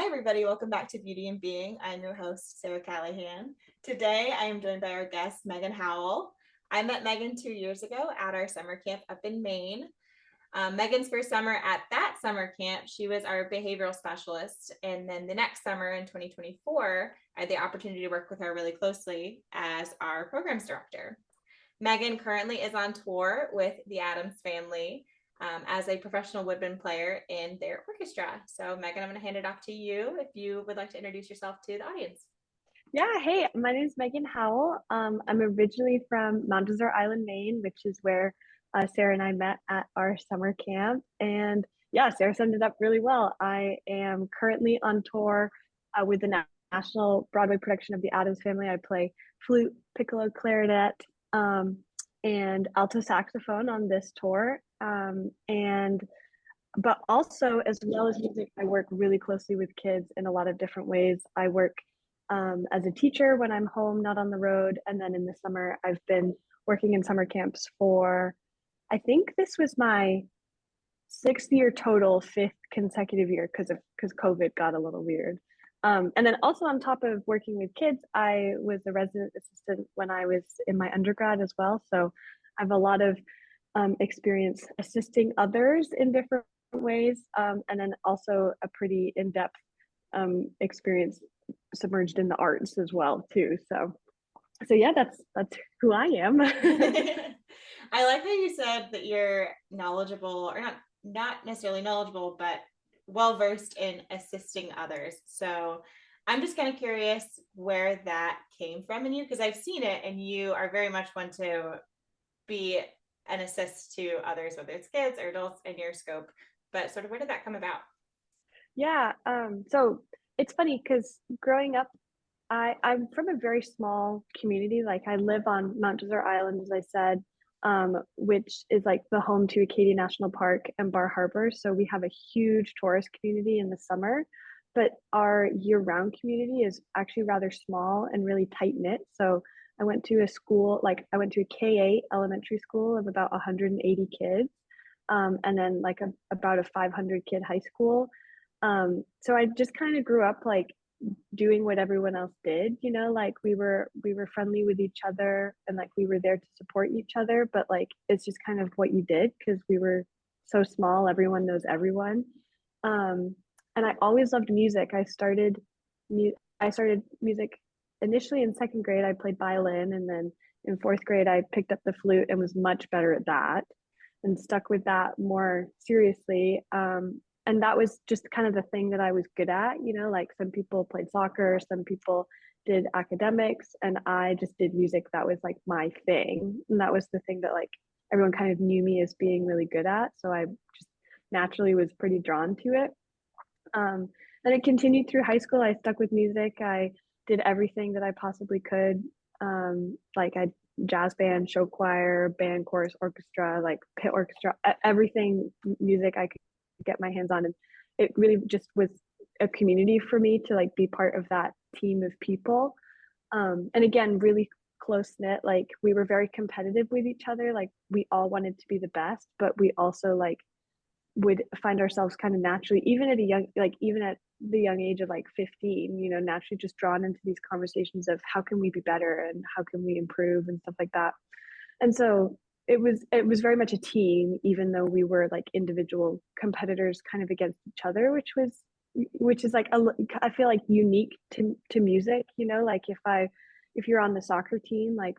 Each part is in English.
everybody. Welcome back to Beauty and Being. I'm your host, Sarah Callahan. Today, I am joined by our guest, Megan Howell. I met Megan 2 years ago at our summer camp up in Maine. Megan's first summer at that summer camp, she was our behavioral specialist. And then the next summer in 2024, I had the opportunity to work with her really closely as our programs director. Megan currently is on tour with the Addams Family as a professional woodwind player in their orchestra. So Megan, I'm going to hand it off to you if you would like to introduce yourself to the audience. Yeah, hey, my name is Megan Howell. I'm originally from Mount Desert Island, Maine, which is where Sarah and I met at our summer camp. And yeah, Sarah summed it up really well. I am currently on tour with the national Broadway production of the Addams Family. I play flute, piccolo, clarinet, and alto saxophone on this tour. But also, as well as music, I work really closely with kids in a lot of different ways. I work as a teacher when I'm home, not on the road. And then in the summer, I've been working in summer camps for, I think this was my 6th year total, 5th consecutive year because COVID got a little weird. And then also on top of working with kids, I was a resident assistant when I was in my undergrad as well. So I have a lot of experience assisting others in different ways, and then also a pretty in-depth experience submerged in the arts as well too. So yeah, that's who I am. I like how you said that you're knowledgeable, or not necessarily knowledgeable, but well versed in assisting others. So I'm just kind of curious where that came from in you, because I've seen it and you are very much one to be an assist to others, whether it's kids or adults in your scope. But sort of where did that come about? Yeah, so it's funny because growing up, I'm from a very small community. Like I live on Mount Desert Island, as I said, which is like the home to Acadia National Park and Bar Harbor. So we have a huge tourist community in the summer, but our year-round community is actually rather small and really tight-knit. So I went to a school, like I went to a K-8 elementary school of about 180 kids, and then like about a 500 kid high school. So I just kind of grew up like doing what everyone else did, like we were friendly with each other and like we were there to support each other, but like it's just kind of what you did because we were so small, everyone knows everyone. And I always loved music. I started music initially in 2nd grade. I played violin, and then in 4th grade I picked up the flute and was much better at that and stuck with that more seriously. And that was just kind of the thing that I was good at, like some people played soccer, some people did academics, and I just did music. That was like my thing. And that was the thing that like everyone kind of knew me as being really good at. So I just naturally was pretty drawn to it. Then it continued through high school. I stuck with music. I did everything that I possibly could. Like I jazz band, show choir, band, chorus, orchestra, like pit orchestra, everything music I could get my hands on. And it really just was a community for me to like be part of that team of people. And again, really close knit. Like we were very competitive with each other. Like we all wanted to be the best, but we also like would find ourselves kind of naturally, even at the young age of like 15, naturally just drawn into these conversations of how can we be better and how can we improve and stuff like that. And so it was very much a team, even though we were like individual competitors kind of against each other, which is like I feel like unique to music, like if you're on the soccer team, like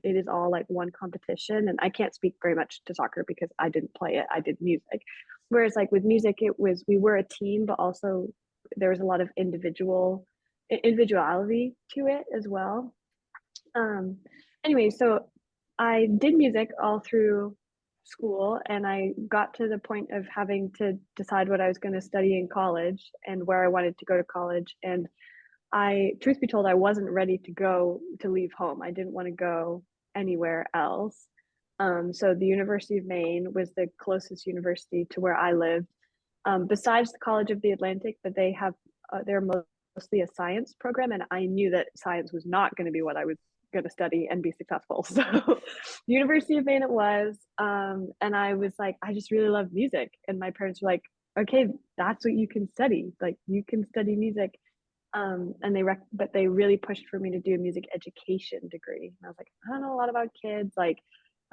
it is all like one competition. And I can't speak very much to soccer because I didn't play it, I did music. Whereas like with music, we were a team, but also there was a lot of individuality to it as well. Anyway, so I did music all through school, and I got to the point of having to decide what I was going to study in college and where I wanted to go to college. And truth be told, I wasn't ready to leave home. I didn't want to go anywhere else. So the University of Maine was the closest university to where I lived, besides the College of the Atlantic, but they're mostly a science program, and I knew that science was not going to be what I was going to study and be successful. So the University of Maine it was, and I was like, I just really love music, and my parents were like, okay, that's what you can study. Like you can study music. And but they really pushed for me to do a music education degree. And I was like, I don't know a lot about kids. Like,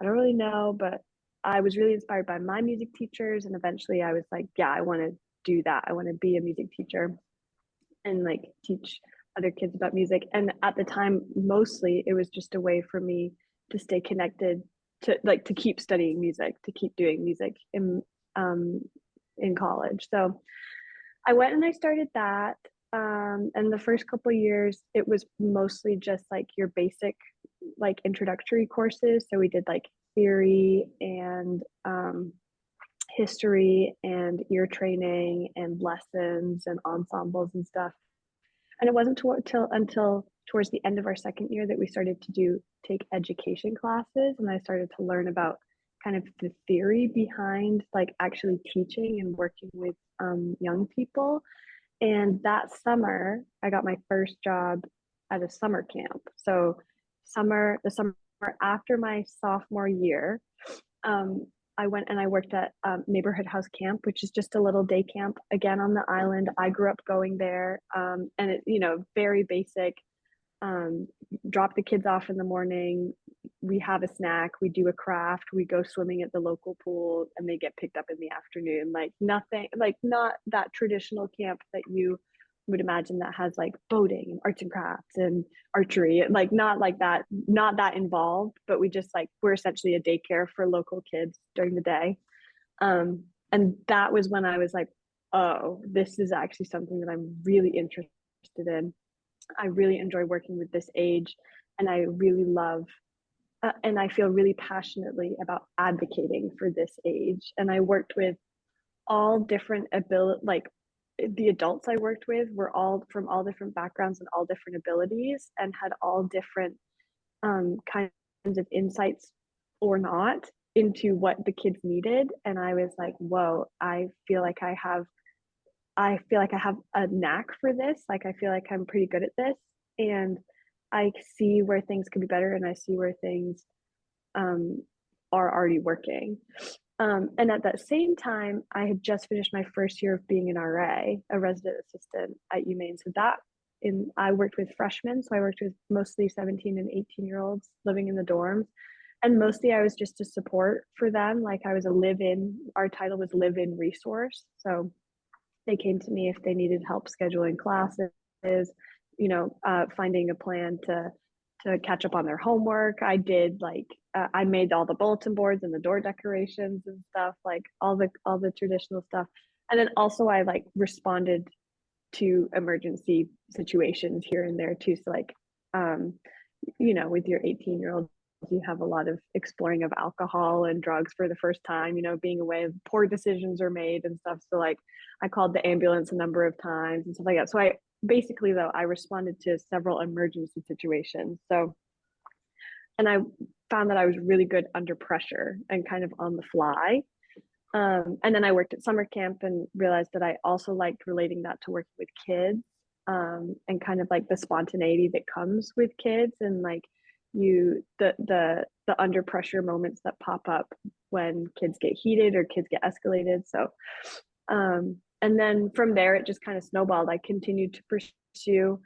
I don't really know, but I was really inspired by my music teachers. And eventually I was like, yeah, I want to do that. I want to be a music teacher and like teach other kids about music. And at the time, mostly it was just a way for me to stay connected to like to keep studying music, to keep doing music um in college. So I went and I started that. And the first couple of years, it was mostly just like your basic, like introductory courses. So we did like theory and history and ear training and lessons and ensembles and stuff. And it wasn't until towards the end of our second year that we started to take education classes, and I started to learn about kind of the theory behind like actually teaching and working with young people. And that summer, I got my first job at a summer camp. So the summer after my sophomore year, um, I went and I worked at Neighborhood House Camp, which is just a little day camp again on the island. I grew up going there, and it, very basic. Um, Drop the kids off in the morning. We have a snack. We do a craft. We go swimming at the local pool, and they get picked up in the afternoon. Like nothing, like not that traditional camp that you would imagine that has like boating and arts and crafts and archery, like not like that, not that involved, but we just like we're essentially a daycare for local kids during the day. And that was when I was like, oh, this is actually something that I'm really interested in. I really enjoy working with this age, and I really love and I feel really passionately about advocating for this age. And I worked with all different ability, like the adults I worked with were all from all different backgrounds and all different abilities and had all different kinds of insights or not into what the kids needed. And I was like, whoa, I feel like I have a knack for this. Like I feel like I'm pretty good at this. And I see where things could be better and I see where things um, are already working. And at that same time, I had just finished my first year of being an RA, a resident assistant at UMaine. So I worked with freshmen. So I worked with mostly 17 and 18-year-olds living in the dorms. And mostly I was just a support for them. Like I was our title was live-in resource. So they came to me if they needed help scheduling classes, finding a plan to catch up on their homework. I made all the bulletin boards and the door decorations and stuff, like all the traditional stuff. And then also I like responded to emergency situations here and there too. So like, with your 18-year-old, you have a lot of exploring of alcohol and drugs for the first time, being away, poor decisions are made and stuff. So like I called the ambulance a number of times and stuff like that. So I responded to several emergency situations. So, and I found that I was really good under pressure and kind of on the fly. And then I worked at summer camp and realized that I also liked relating that to working with kids, and kind of like the spontaneity that comes with kids and like the under pressure moments that pop up when kids get heated or kids get escalated. So and then from there it just kind of snowballed. I continued to pursue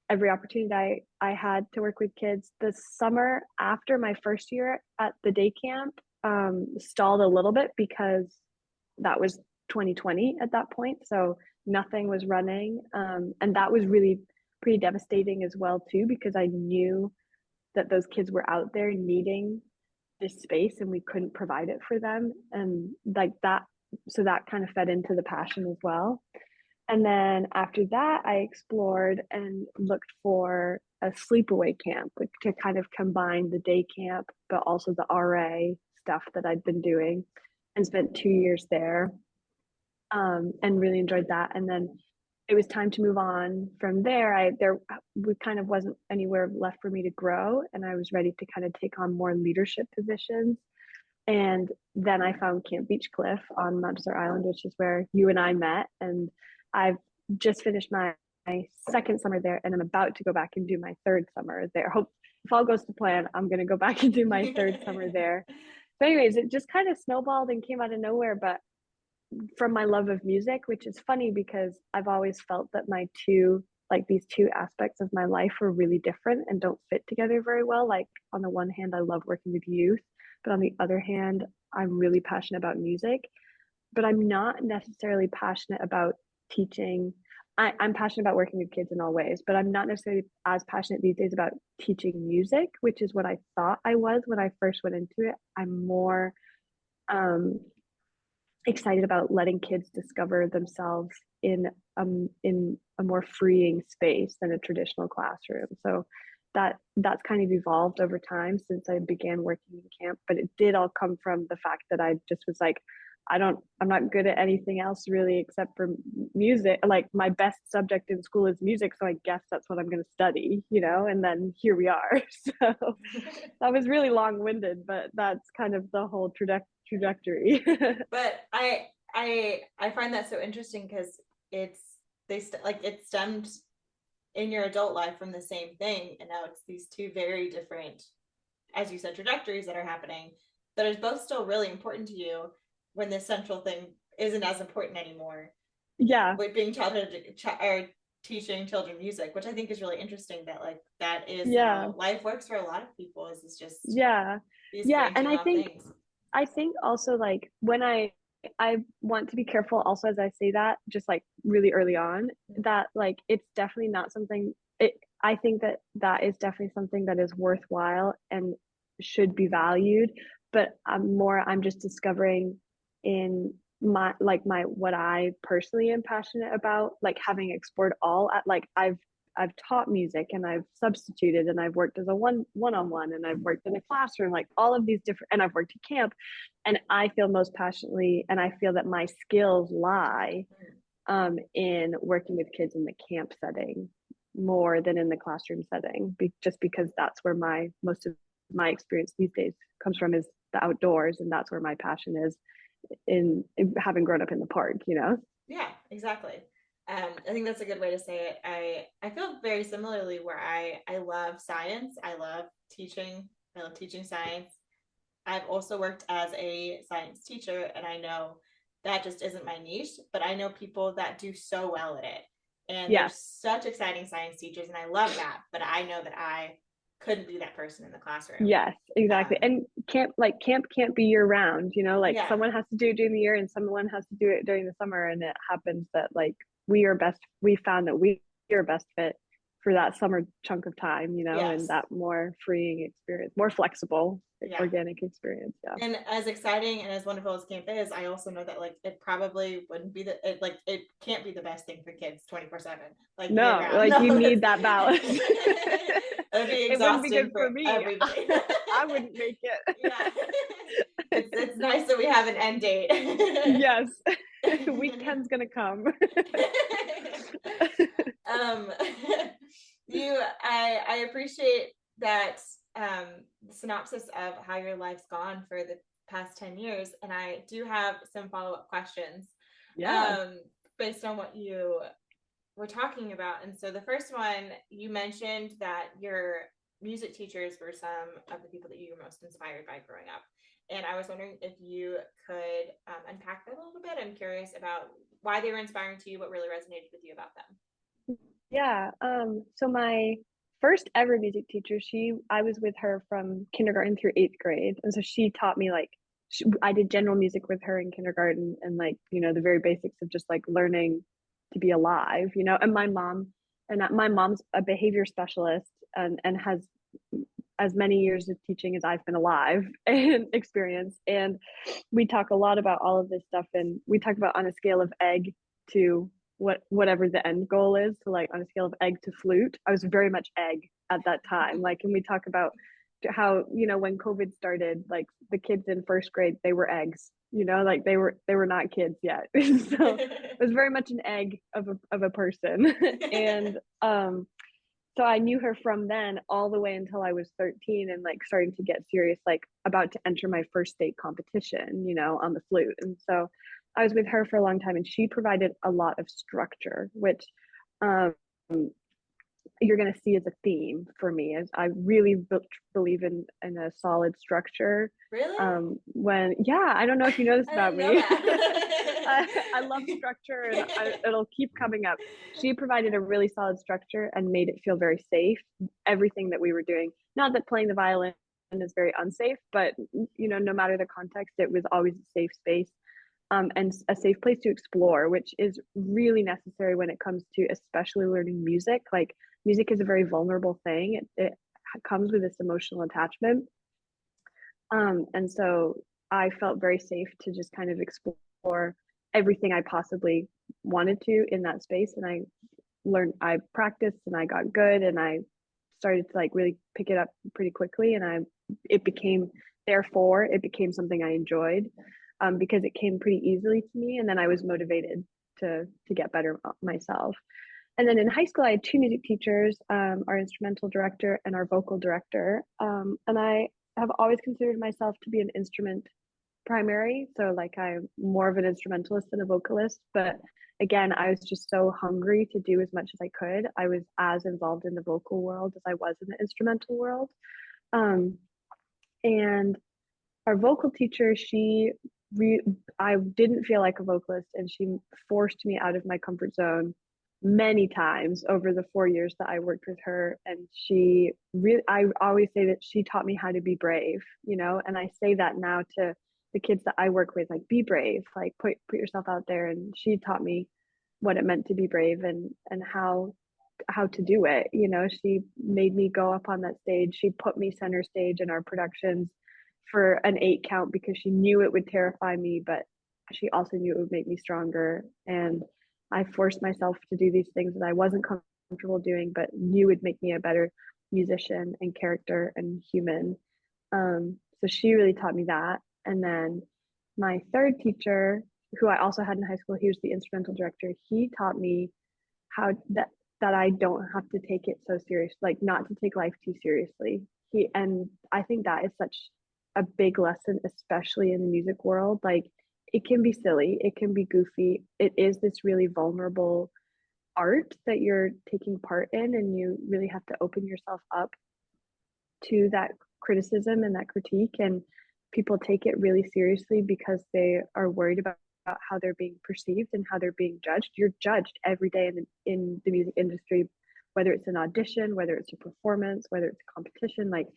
every opportunity I had to work with kids. The summer after my first year at the day camp stalled a little bit because that was 2020 at that point, so nothing was running, and that was really pretty devastating as well too, because I knew that those kids were out there needing this space and we couldn't provide it for them, and like that, so that kind of fed into the passion as well. And then after that I explored and looked for a sleepaway camp, like, to kind of combine the day camp but also the RA stuff that I'd been doing, and spent 2 years there, and really enjoyed that. And then it was time to move on from there. We kind of wasn't anywhere left for me to grow, and I was ready to kind of take on more leadership positions. And then I found Camp Beechcliff on Mount Desert Island, which is where you and I met. And I've just finished my second summer there, and I'm about to go back and do my third summer there. Hope if all goes to plan, I'm going to go back and do my third summer there. But anyways, it just kind of snowballed and came out of nowhere. But from my love of music, which is funny because I've always felt that these two aspects of my life were really different and don't fit together very well. Like on the one hand, I love working with youth, but on the other hand, I'm really passionate about music, but I'm not necessarily passionate about teaching. I'm passionate about working with kids in all ways, but I'm not necessarily as passionate these days about teaching music, which is what I thought I was when I first went into it. I'm more um, excited about letting kids discover themselves in a more freeing space than a traditional classroom. So that's kind of evolved over time since I began working in camp, but it did all come from the fact that I just was like, I'm not good at anything else really except for music. Like my best subject in school is music, so I guess that's what I'm going to study, and then here we are. So that was really long-winded, but that's kind of the whole trajectory. But I find that so interesting because it stemmed in your adult life from the same thing, and now it's these two very different, as you said, trajectories that are happening that are both still really important to you when the central thing isn't as important anymore. Yeah. With being childhood or teaching children music, which I think is really interesting that that is how life works for a lot of people. Is it's just these and branching off things. I think also like when I want to be careful also as I say that, just like really early on, that like it's definitely not something I think that is definitely something that is worthwhile and should be valued, but I'm just discovering in my what I personally am passionate about, like having explored all at like I've taught music and I've substituted and I've worked as a one-on-one and I've worked in a classroom, like all of these different, and I've worked at camp, and I feel most passionately, and I feel that my skills lie in working with kids in the camp setting more than in the classroom setting, just because that's where most of my experience these days comes from, is the outdoors, and that's where my passion is in having grown up in the park. Yeah, exactly. I think that's a good way to say it. I feel very similarly where I love science. I love teaching. I love teaching science. I've also worked as a science teacher, and I know that just isn't my niche, but I know people that do so well at it. And there's such exciting science teachers, and I love that. But I know that I couldn't be that person in the classroom. Yes, exactly. And camp can't be year round, someone has to do it during the year and someone has to do it during the summer. And it happens that like we found that we are best fit for that summer chunk of time, and that more freeing experience, more flexible, organic experience. Yeah. And as exciting and as wonderful as camp is, I also know that it probably wouldn't be it can't be the best thing for kids 24/7. You need that balance. It'd be exhausting. It wouldn't be good for me. Everybody. I wouldn't make it. Yeah. It's nice that we have an end date. Yes. Weekend's gonna come. I appreciate that the synopsis of how your life's gone for the past 10 years, and I do have some follow-up questions based on what you were talking about. And so the first one, you mentioned that your music teachers were some of the people that you were most inspired by growing up, and I was wondering if you could unpack that a little bit. I'm curious about why they were inspiring to you, what really resonated with you about them. Yeah. So my first ever music teacher, I was with her from kindergarten through 8th grade. And so she taught me I did general music with her in kindergarten, and the very basics of just like learning to be alive, and my mom's a behavior specialist and has as many years of teaching as I've been alive and experience. And we talk a lot about all of this stuff. And we talk about on a scale of egg to whatever the end goal is. So like on a scale of egg to flute, I was very much egg at that time. And we talk about how, when COVID started, like the kids in 1st grade, they were eggs, like they were not kids yet. So it was very much an egg of a person. And so I knew her from then all the way until I was 13 and like starting to get serious, like about to enter my first state competition, on the flute. And so I was with her for a long time, and she provided a lot of structure, which you're going to see as a theme for me. As I really believe in a solid structure. Really? When yeah, I don't know if you know this I about didn't know me. that. I love structure, and it'll keep coming up. She provided a really solid structure and made it feel very safe. Everything that we were doing, not that playing the violin is very unsafe, but no matter the context, it was always a safe space, and a safe place to explore, which is really necessary when it comes to especially learning music. Like music is a very vulnerable thing. It comes with this emotional attachment. And so I felt very safe to just kind of explore everything I possibly wanted to in that space. And I practiced and I got good, and I started to like really pick it up pretty quickly. And it became, therefore, it became something I enjoyed, because it came pretty easily to me. And then I was motivated to get better myself. And then in high school, I had two music teachers, our instrumental director and our vocal director. And I have always considered myself to be an instrument primary. So, like, I'm more of an instrumentalist than a vocalist. But again, I was just so hungry to do as much as I could. I was as involved in the vocal world as I was in the instrumental world. Um, and our vocal teacher, I didn't feel like a vocalist, and she forced me out of my comfort zone many times over the 4 years that I worked with her. And I always say that she taught me how to be brave, and I say that now to the kids that I work with, like, be brave, like put yourself out there. And she taught me what it meant to be brave, and how to do it. She made me go up on that stage. She put me center stage in our productions for an 8 count because she knew it would terrify me, but she also knew it would make me stronger. And I forced myself to do these things that I wasn't comfortable doing, but knew would make me a better musician and character and human. So she really taught me that. And then my third teacher, who I also had in high school, he was the instrumental director. He taught me how that I don't have to take it so serious, like not to take life too seriously. And I think that is such a big lesson, especially in the music world. Like, it can be silly, it can be goofy. It is this really vulnerable art that you're taking part in, and you really have to open yourself up to that criticism and that critique. And people take it really seriously because they are worried about how they're being perceived and how they're being judged. You're judged every day in the music industry, whether it's an audition, whether it's a performance, whether it's a competition. Like,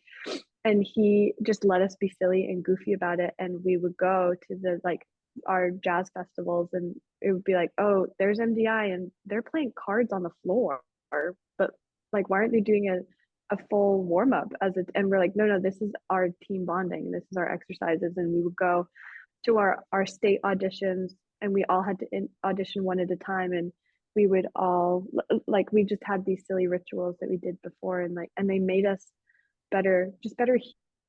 and he just let us be silly and goofy about it. And we would go to our jazz festivals, and it would be like, oh, there's MDI and they're playing cards on the floor, but like, why aren't they doing a full warm up and we're like, no, this is our team bonding, this is our exercises. And we would go to our state auditions, and we all had to audition one at a time. And we would all, like, we just had these silly rituals that we did before, and they made us better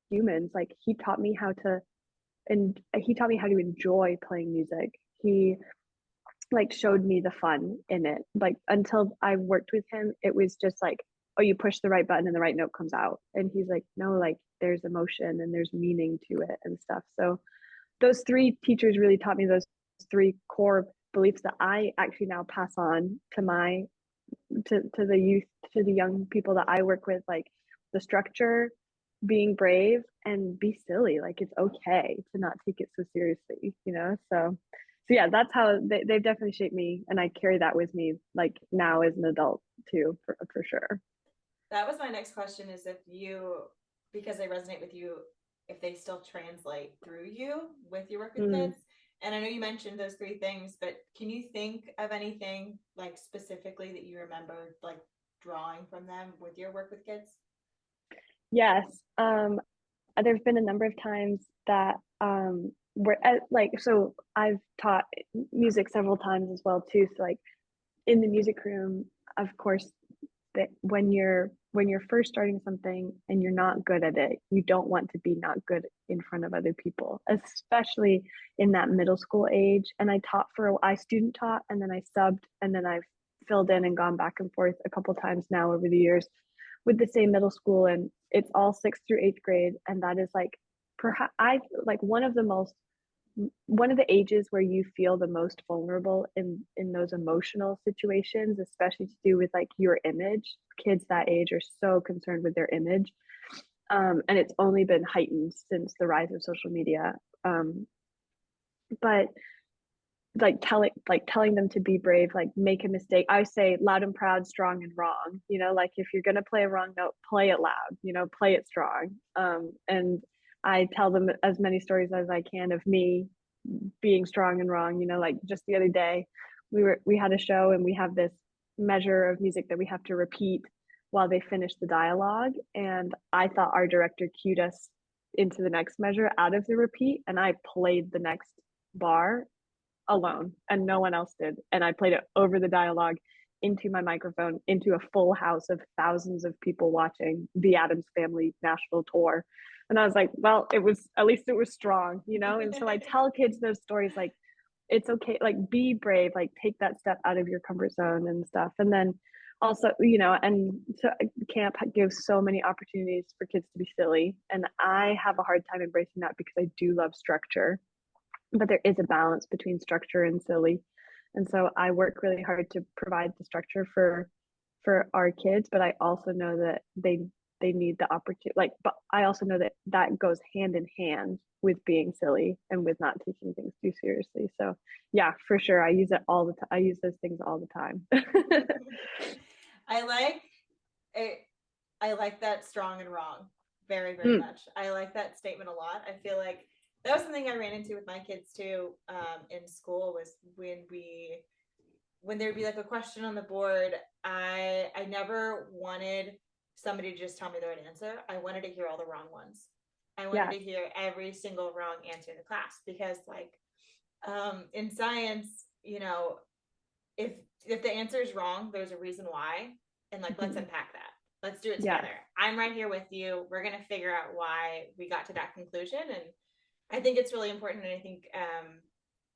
humans. Like, he taught me how to enjoy playing music. He like showed me the fun in it. Like, until I worked with him, it was just like, oh, you push the right button and the right note comes out. And he's like, no, like, there's emotion and there's meaning to it and stuff. So those three teachers really taught me those three core beliefs that I actually now pass on to the youth, to the young people that I work with. Like, the structure, being brave, and be silly. Like, it's okay to not take it so seriously. So yeah, that's how they've definitely shaped me, and I carry that with me, like, now as an adult too, for sure. That was my next question, is if you, because they resonate with you, if they still translate through you with your work with Mm. kids. And I know you mentioned those three things, but can you think of anything like specifically that you remember like drawing from them with your work with kids? Yes. There's been a number of times that where like, so I've taught music several times as well too. So, like, in the music room, of course, that when you're first starting something and you're not good at it, you don't want to be not good in front of other people, especially in that middle school age. And I student taught, and then I subbed, and then I've filled in and gone back and forth a couple times now over the years with the same middle school. And it's all 6th through 8th grade, and that is like, perhaps I like one of the most one of the ages where you feel the most vulnerable in those emotional situations, especially to do with like your image. Kids that age are so concerned with their image, and it's only been heightened since the rise of social media. But telling them to be brave, like make a mistake. I say loud and proud, strong and wrong. Like if you're gonna play a wrong note, play it loud. Play it strong. And I tell them as many stories as I can of me being strong and wrong. Like just the other day, we had a show and we have this measure of music that we have to repeat while they finish the dialogue. And I thought our director cued us into the next measure out of the repeat, and I played the next bar alone and no one else did, and I played it over the dialogue into my microphone into a full house of thousands of people watching the Addams Family national tour. And I was like, well, it was, at least it was strong. And so I tell kids those stories, like it's okay, like be brave, like take that step out of your comfort zone and stuff. And then also, and so camp gives so many opportunities for kids to be silly, and I have a hard time embracing that because I do love structure, but there is a balance between structure and silly. And so I work really hard to provide the structure for our kids, but I also know that they need the opportunity, like, but I also know that that goes hand in hand with being silly and with not taking things too seriously. So yeah, for sure, I use it all the time. I use those things all the time. I like it. I like that strong and wrong very, very Mm, much. I like that statement a lot. I feel like that was something I ran into with my kids too, in school, was when there'd be like a question on the board. I never wanted somebody to just tell me the right answer. I wanted to hear all the wrong ones. I wanted yeah. to hear every single wrong answer in the class, because like, in science, if the answer is wrong, there's a reason why, and like let's Mhm. unpack that. Let's do it Yes. together. I'm right here with you. We're gonna figure out why we got to that conclusion. And I think it's really important. And I think,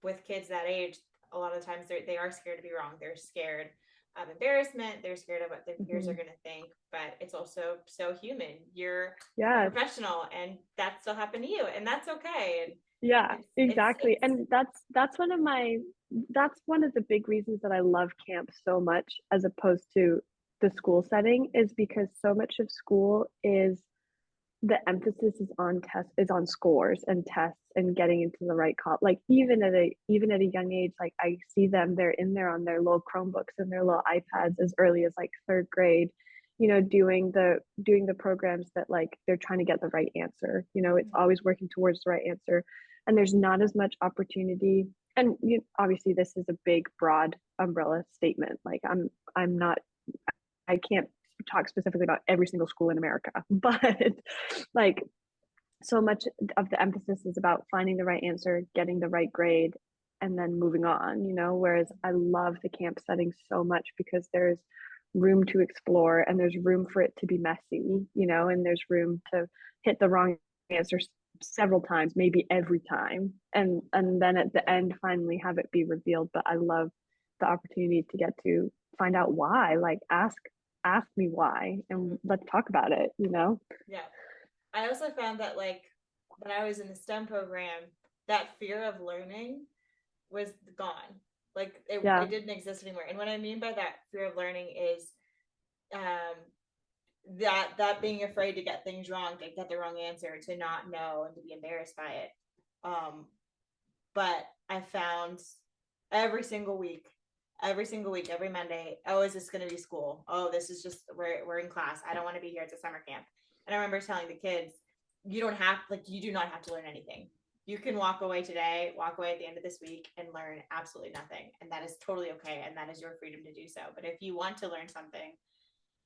with kids that age, a lot of times they are scared to be wrong. They're scared of embarrassment. They're scared of what their peers are Mhm. going to think. But it's also so human. You're a Yes. professional, and that still happened to you, and that's okay. And Yeah, exactly. it's And that's one of the big reasons that I love camp so much as opposed to the school setting, is because so much of school is the emphasis is on scores and tests and getting into the right like even at a young age, like I see them, they're in there on their little Chromebooks and their little iPads as early as like third grade, doing the programs that like they're trying to get the right answer. It's always working towards the right answer, and there's not as much opportunity. And obviously this is a big broad umbrella statement, like I'm not, I can't talk specifically about every single school in America, but like so much of the emphasis is about finding the right answer, getting the right grade, and then moving on, whereas I love the camp setting so much because there's room to explore and there's room for it to be messy, and there's room to hit the wrong answer several times, maybe every time, and then at the end finally have it be revealed. But I love the opportunity to get to find out why, like ask me why and let's talk about it. Yeah. I also found that like when I was in the STEM program, that fear of learning was gone. Like Yeah. it didn't exist anymore. And what I mean by that fear of learning is, um, that being afraid to get things wrong, to get the wrong answer, to not know, and to be embarrassed by it. Um, but I found every single week, every Monday, oh, is this going to be school? Oh, this is just, we're in class. I don't want to be here. It's a summer camp. And I remember telling the kids, you do not have to learn anything. You can walk away today, walk away at the end of this week, and learn absolutely nothing. And that is totally okay. And that is your freedom to do so. But if you want to learn something,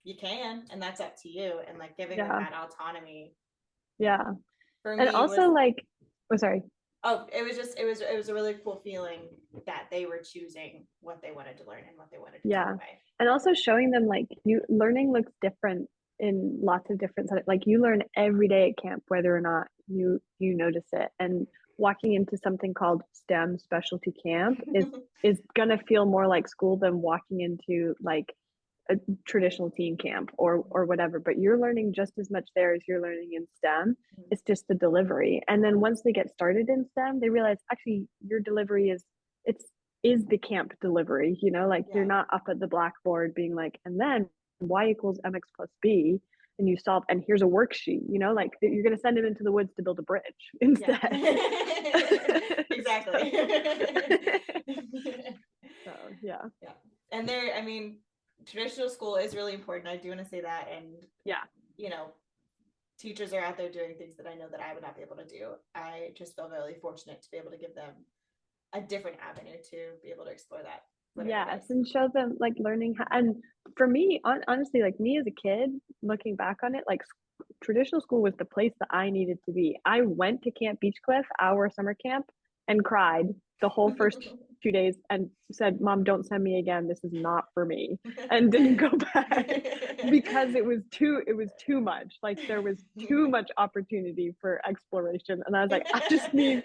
you can, and that's up to you. And like giving them Yeah. that autonomy Yeah. for And me was, also like, oh, sorry. oh, it was just, it was a really cool feeling that they were choosing what they wanted to learn and what they wanted to take Yeah. away. And also showing them like learning looks different in lots of different settings. Like you learn every day at camp, whether or not you notice it. And walking into something called STEM specialty camp is gonna feel more like school than walking into like a traditional teen camp or whatever, but you're learning just as much there as you're learning in STEM. It's just the delivery. And then once they get started in STEM, they realize actually your delivery is the camp delivery, you know, like you're Yeah. not up at the blackboard being like, and then y equals mx plus b, and you solve, and here's a worksheet, you know, like you're going to send him into the woods to build a bridge Yeah. instead. Exactly. So yeah. Yeah. And there, I mean, traditional school is really important. I do want to say that. And, Yeah. you know, teachers are out there doing things that I know that I would not be able to do. I just feel really fortunate to be able to give them a different avenue to be able to explore that. Yes, and show them like learning how, and for me, honestly, like me as a kid, looking back on it, like traditional school was the place that I needed to be. I went to Camp Beechcliff, our summer camp, and cried the whole first 2 days and said, "Mom, don't send me again. This is not for me," and didn't go back because it was too much. Like there was too much opportunity for exploration, and I was like, I just need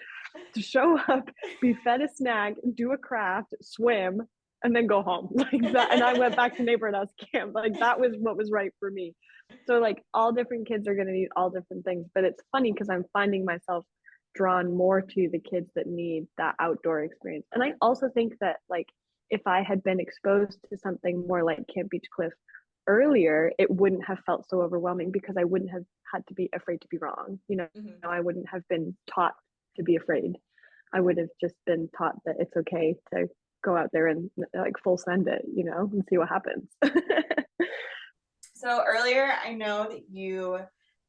to show up, be fed a snack, do a craft, swim, and then go home like that. And I went back to neighborhood house camp. Like that was what was right for me. So like all different kids are going to need all different things, but it's funny because I'm finding myself drawn more to the kids that need that outdoor experience. And I also think that like if I had been exposed to something more like Camp Beechcliff earlier, it wouldn't have felt so overwhelming because I wouldn't have had to be afraid to be wrong. You know, Mm-hmm. I wouldn't have been taught to be afraid. I would have just been taught that it's okay to go out there and like full send it, you know, and see what happens. So earlier, I know that you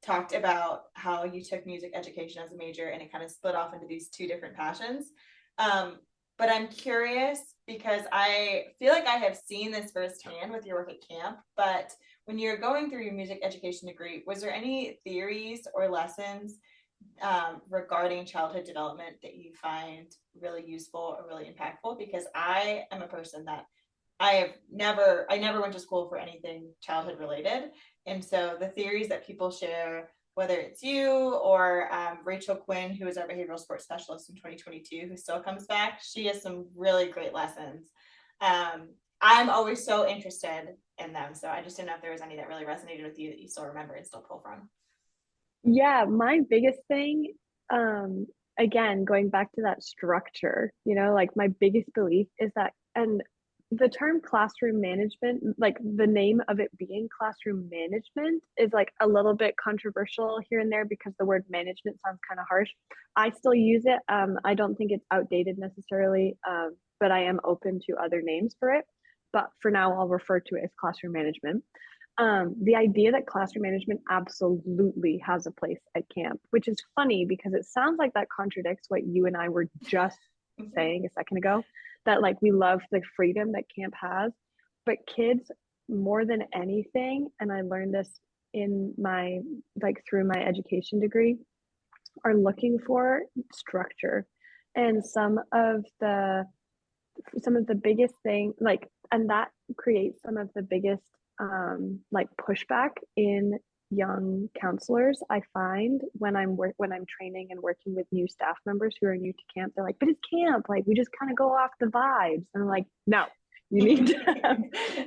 talked about how you took music education as a major and it kind of split off into these two different passions. Um, but I'm curious because I feel like I have seen this firsthand with your work at camp. But when you're going through your music education degree, was there any theories or lessons regarding childhood development that you find really useful or really impactful? Because I am a person that I never went to school for anything childhood related. And so the theories that people share, whether it's you or Rachel Quinn, who is our behavioral sports specialist in 2022, who still comes back, she has some really great lessons. I'm always so interested in them. So I just didn't know if there was any that really resonated with you that you still remember and still pull from. Yeah, my biggest thing, um, again, going back to that structure, you know, like my biggest belief is that, and the term classroom management, like the name of it being classroom management, is like a little bit controversial here and there because the word management sounds kind of harsh. I still use it. I don't think it's outdated necessarily, but I am open to other names for it. But for now, I'll refer to it as classroom management. The idea that classroom management absolutely has a place at camp, which is funny because it sounds like that contradicts what you and I were just saying a second ago, that like we love the freedom that camp has, but kids more than anything, and I learned this in my like through my education degree, are looking for structure. And some of the biggest thing like, and that creates some of the biggest like pushback in young counselors. I find when I'm training and working with new staff members who are new to camp, they're like, but it's camp, like we just kind of go off the vibes. And I'm like, no, you need to have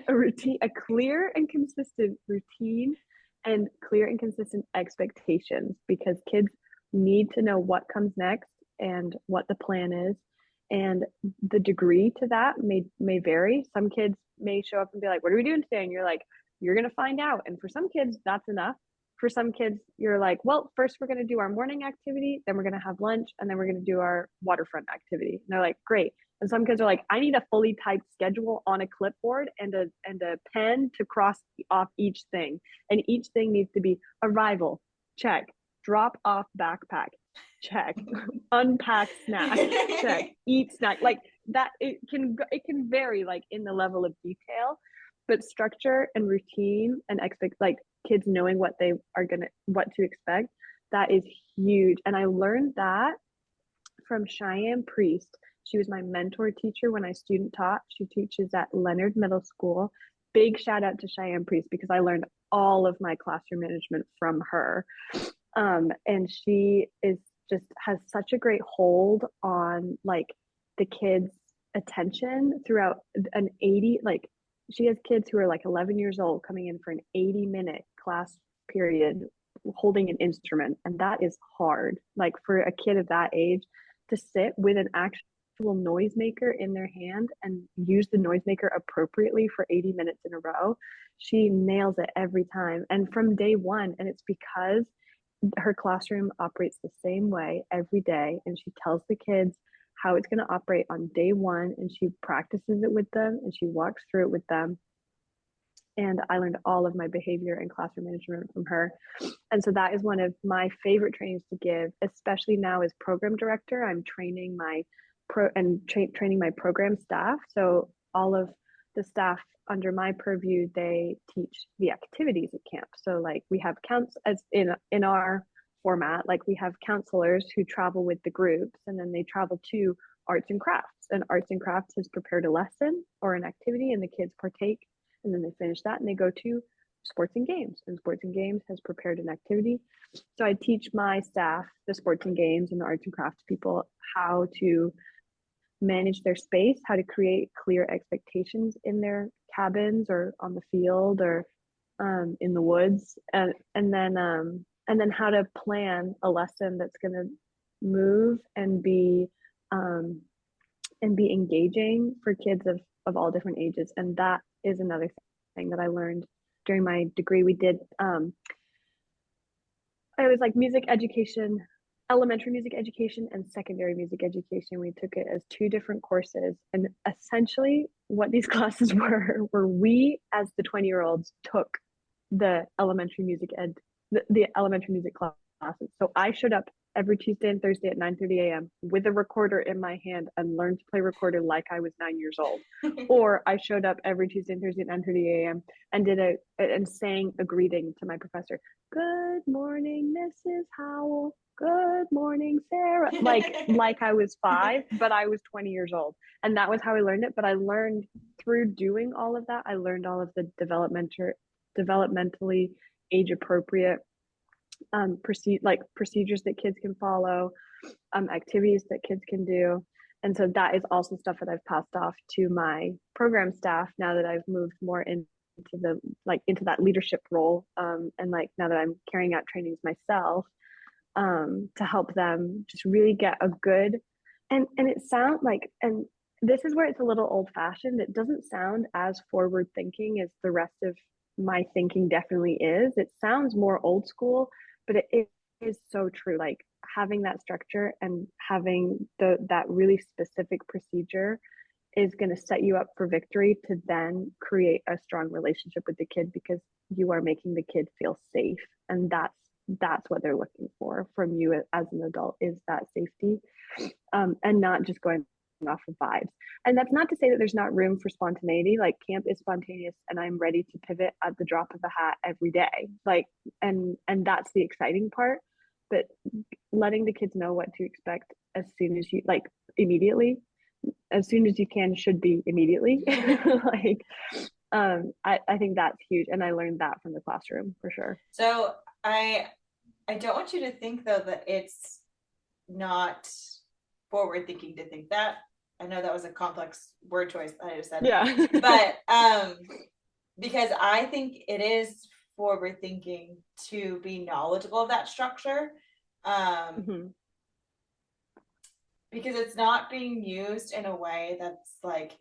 a routine, a clear and consistent routine, and clear and consistent expectations, because kids need to know what comes next and what the plan is. And the degree to that may vary. Some kids may show up and be like, what are we doing today? And you're like, you're going to find out. And for some kids, that's enough. For some kids, you're like, well, first we're going to do our morning activity, then we're going to have lunch, and then we're going to do our waterfront activity. And they're like, great. And some kids are like, I need a fully typed schedule on a clipboard and a pen to cross off each thing. And each thing needs to be arrival, check, drop off backpack, check, unpack snack, check, eat snack. Like that, it can vary like in the level of detail, but structure and routine and expect, like kids knowing what to expect, that is huge. And I learned that from Cheyenne Priest. She was my mentor teacher when I student taught. She teaches at Leonard Middle School. Big shout out to Cheyenne Priest because I learned all of my classroom management from her. And she just has such a great hold on like the kids' attention throughout an 80, like she has kids who are like 11 years old coming in for an 80-minute class period holding an instrument, and that is hard. Like for a kid of that age to sit with an actual noisemaker in their hand and use the noisemaker appropriately for 80 minutes in a row, she nails it every time. And from day one, and it's because her classroom operates the same way every day, and she tells the kids how it's going to operate on day one, and she practices it with them and she walks through it with them. And I learned all of my behavior and classroom management from her. And so that is one of my favorite trainings to give, especially now as program director. I'm training my training my program staff. So all of the staff under my purview, they teach the activities at camp. So like we have counts as in our format, like we have counselors who travel with the groups, and then they travel to arts and crafts. And arts and crafts has prepared a lesson or an activity, and the kids partake, and then they finish that and they go to sports and games, and sports and games has prepared an activity. So I teach my staff, the sports and games and the arts and crafts people, how to manage their space, how to create clear expectations in their cabins or on the field or in the woods, and then how to plan a lesson that's going to move and be engaging for kids of all different ages. And that is another thing that I learned during my degree. We did it was like music education, elementary music education and secondary music education. We took it as two different courses, and essentially what these classes were we as the 20-year-olds took the elementary music the elementary music classes. So I showed up every Tuesday and Thursday at 9:30 a.m. with a recorder in my hand and learned to play recorder like I was 9 years old. Or I showed up every Tuesday and Thursday at 9:30 a.m. and sang a greeting to my professor. Good morning, Mrs. Howell. Good morning, Sarah. Like I was 5, but I was 20 years old. And that was how I learned it. But I learned through doing all of that, I learned all of the developmentally age appropriate procedures that kids can follow, activities that kids can do. And so that is also stuff that I've passed off to my program staff now that I've moved more into that leadership role, and like now that I'm carrying out trainings myself, to help them just really get a good and it sounds like, and this is where it's a little old fashioned. It doesn't sound as forward thinking as the rest of my thinking definitely is. It sounds more old school, but it is so true. Like having that structure and having that really specific procedure is going to set you up for victory to then create a strong relationship with the kid, because you are making the kid feel safe. And that's what they're looking for from you as an adult, is that safety, and not just going off of vibes. And that's not to say that there's not room for spontaneity. Like camp is spontaneous, and I'm ready to pivot at the drop of a hat every day. Like, and that's the exciting part. But letting the kids know what to expect as soon as you immediately, as soon as you can, should be immediately. Like, I think that's huge, and I learned that from the classroom for sure. So I don't want you to think though that it's not forward thinking to think that. I know that was a complex word choice that I just said. Yeah. But because I think it is forward thinking to be knowledgeable of that structure. Mm-hmm. Because it's not being used in a way that's like,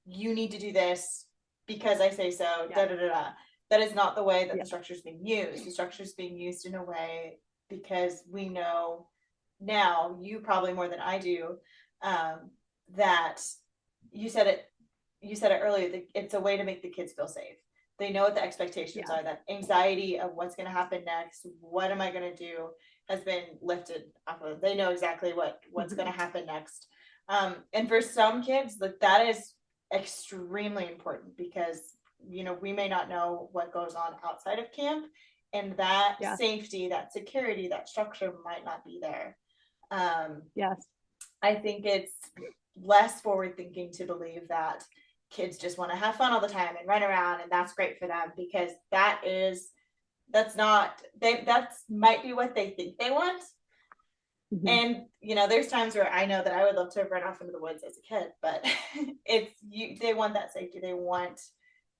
you need to do this because I say so, yeah. Da da da da. That is not the way that the structure is being used. The structure is being used in a way because we know now, you probably more than I do, that you said it earlier, that it's a way to make the kids feel safe. They know what the expectations are. That anxiety of what's going to happen next, what am I going to do, has been lifted off of them. They know exactly what's going to happen next. And for some kids, that is extremely important, because we may not know what goes on outside of camp, and that safety, that security, that structure might not be there. Yes. I think it's less forward thinking to believe that kids just want to have fun all the time and run around, and that's great for them, because that's might be what they think they want. Mm-hmm. And there's times where I know that I would love to run off into the woods as a kid, but they want that safety. They want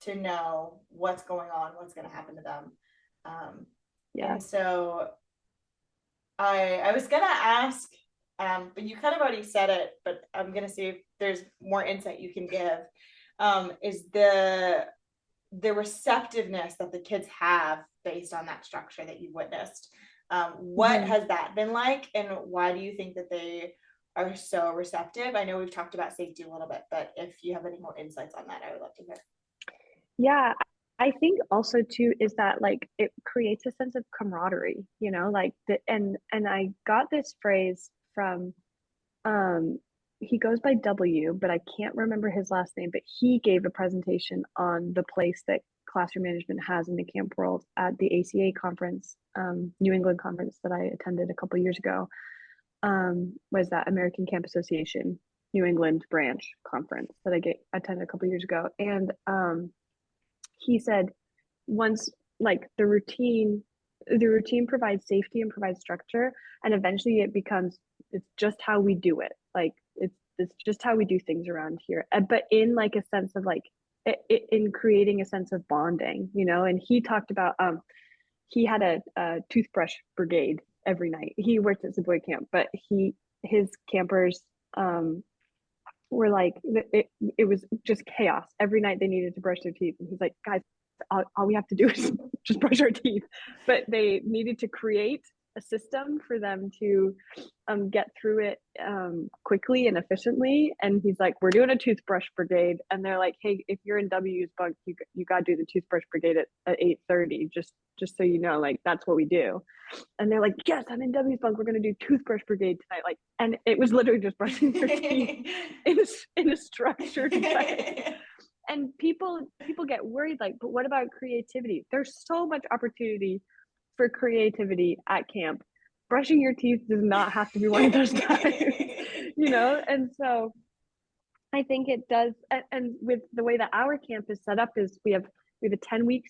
to know what's going on, what's going to happen to them. Yeah. And so I was gonna ask, but you kind of already said it, but I'm gonna see if there's more insight you can give. Is the receptiveness that the kids have based on that structure that you've witnessed? What Mhm. has that been like, and why do you think that they are so receptive? I know we've talked about safety a little bit, but if you have any more insights on that, I would love to hear. Yeah, I think also too is that like it creates a sense of camaraderie, you know, like and I got this phrase from um he goes by W, but I can't remember his last name, but he gave a presentation on the place that classroom management has in the camp world at the ACA conference, New England conference that I attended a couple years ago. Was that American Camp Association New England branch conference that attended a couple years ago. And he said once like the routine provides safety and provides structure, and eventually it's just how we do it, like it's just how we do things around here, but in like a sense of like in creating a sense of bonding, you know. And he talked about he had a toothbrush brigade every night. He worked at boy camp, but his campers were like it was just chaos every night. They needed to brush their teeth, and he's like, guys, all we have to do is just brush our teeth. But they needed to create a system for them to get through it quickly and efficiently. And he's like, we're doing a toothbrush brigade. And they're like, hey, if you're in W's bunk, you got to do the toothbrush brigade at 8:30, just so you know, like that's what we do. And they're like, yes, I'm in W's bunk, we're going to do toothbrush brigade tonight. Like, and it was literally just brushing their teeth in a structured way. And people get worried, like, but what about creativity? There's so much opportunity for creativity at camp. Brushing your teeth does not have to be one of those times, you know. And so I think it does. And with the way that our camp is set up is we have a 10 week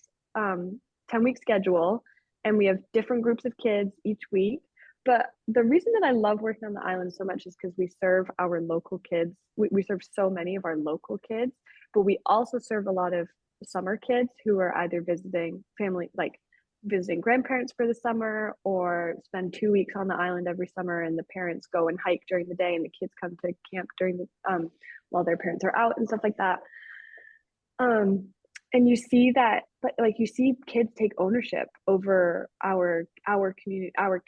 schedule, and we have different groups of kids each week. But the reason that I love working on the island so much is because we serve our local kids. We serve so many of our local kids, but we also serve a lot of summer kids who are either visiting family, like visiting grandparents for the summer, or spend 2 weeks on the island every summer, and the parents go and hike during the day and the kids come to camp during the while their parents are out and stuff like that. um and you see that, but like you see kids take ownership over our community, our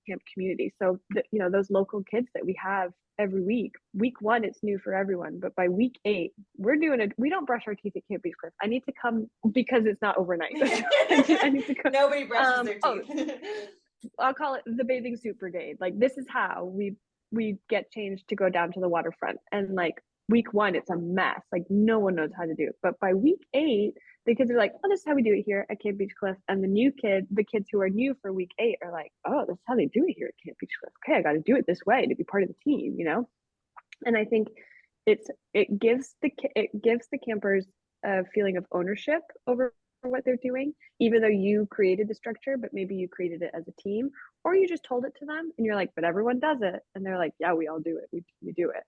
camp community. So you know, those local kids that we have every week one, it's new for everyone, but by week 8 we don't brush our teeth at Camp Beach Cliff. I need to come because it's not overnight. I need to come. Nobody brushes their Oh, teeth. I'll call it the bathing suit brigade. Like, this is how we get changed to go down to the waterfront. And like week 1, it's a mess. Like, no one knows how to do it. But by week 8, the kids are like, oh, this is how we do it here at Camp Beach Cliff. And the kids who are new for week 8 are like, oh, this is how they do it here at Camp Beach Cliff. Okay, I got to do it this way to be part of the team, you know? And I think it gives the campers a feeling of ownership over what they're doing, even though you created the structure, but maybe you created it as a team, or you just told it to them and you're like, but everyone does it. And they're like, yeah, we all do it. We do it.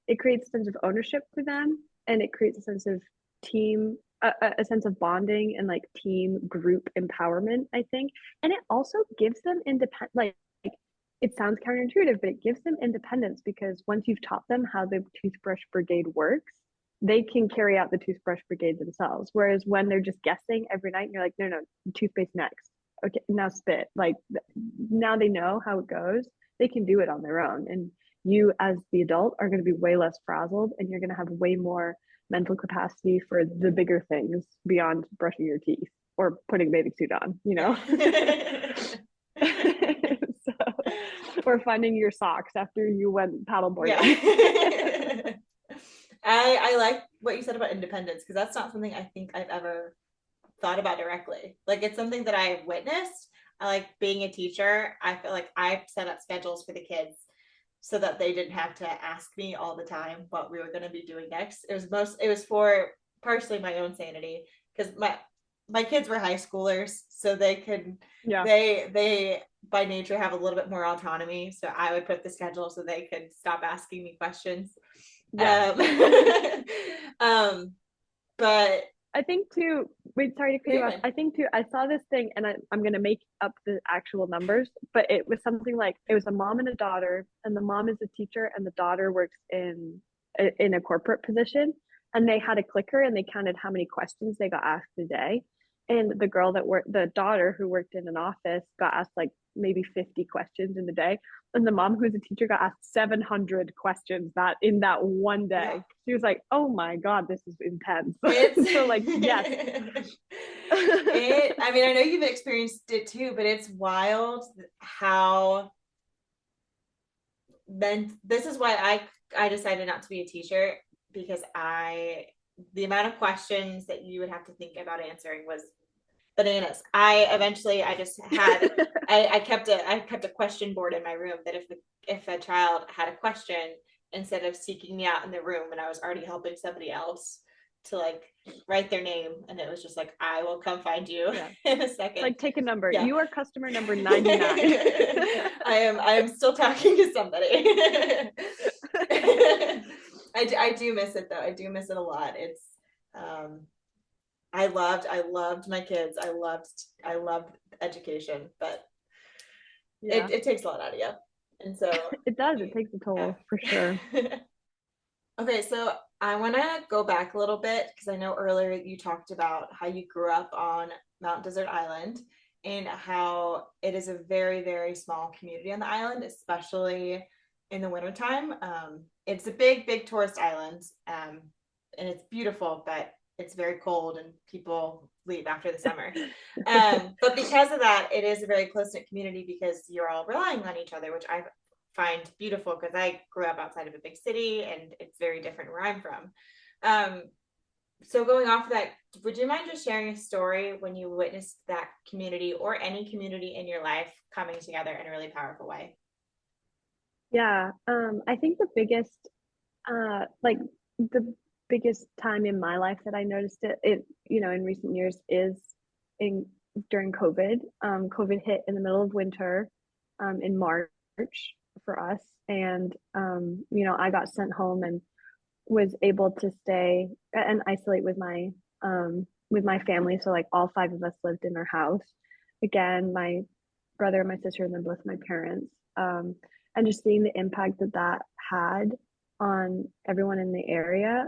It creates a sense of ownership for them, and it creates a sense of team, a sense of bonding and like team group empowerment, I think. And it also gives them independent, like, it sounds counterintuitive, but it gives them independence, because once you've taught them how the toothbrush brigade works, they can carry out the toothbrush brigade themselves. Whereas when they're just guessing every night and you're like, no, no, toothpaste next. Okay, now spit. Like, now they know how it goes. They can do it on their own. And you as the adult are going to be way less frazzled, and you're going to have way more mental capacity for the bigger things beyond brushing your teeth or putting a bathing suit on, you know? So, or finding your socks after you went paddleboarding. Yeah. I like what you said about independence, because that's not something I think I've ever thought about directly. Like, it's something that I've witnessed. I like being a teacher. I feel like I set up schedules for the kids so that they didn't have to ask me all the time what we were going to be doing next. It was for partially my own sanity, because my kids were high schoolers, so they could Yeah. they by nature have a little bit more autonomy. So I would put the schedule so they could stop asking me questions. Yeah. But I think too, wait, sorry to cut you off. Even. I think too, I saw this thing and I'm going to make up the actual numbers, but it was something like it was a mom and a daughter, and the mom is a teacher and the daughter works in a corporate position. And they had a clicker and they counted how many questions they got asked a day. And the daughter who worked in an office got asked like maybe 50 questions in a day. And the mom who's a teacher got asked 700 questions that in that one Yeah. day. She was like, oh my God, this is intense. It's So like, yes. I mean, I know you've experienced it too, but it's wild how then this is why I decided not to be a teacher because the amount of questions that you would have to think about answering was bananas. I just had I kept a question board in my room that if a child had a question, instead of seeking me out in the room when I was already helping somebody else to like write their name, and it was just like, I will come find you Yeah. in a second. Like take a number. Yeah. You are customer number 99. I am still talking to somebody. I do miss it though. I do miss it a lot. It's um I loved my kids. I loved education, but Yeah. it takes a lot out of you. And so It does. It takes a yeah. toll for sure. Okay, so I want to go back a little bit because I know earlier you talked about how you grew up on Mount Desert Island and how it is a very, very small community on the island, especially in the wintertime. It's a big, big tourist island, and it's beautiful, but it's very cold and people leave after the summer. But because of that, it is a very close knit community because you're all relying on each other, which I find beautiful because I grew up outside of a big city and it's very different where I'm from. Um, so going off of that, would you mind just sharing a story when you witnessed that community or any community in your life coming together in a really powerful way? Yeah. I think like the biggest time in my life that I noticed in recent years is in during COVID. COVID hit in the middle of winter, in March for us. And, I got sent home and was able to stay and isolate with my family. So like all five of us lived in our house. Again, my brother, my sister, and then both my parents. And just seeing the impact that had on everyone in the area.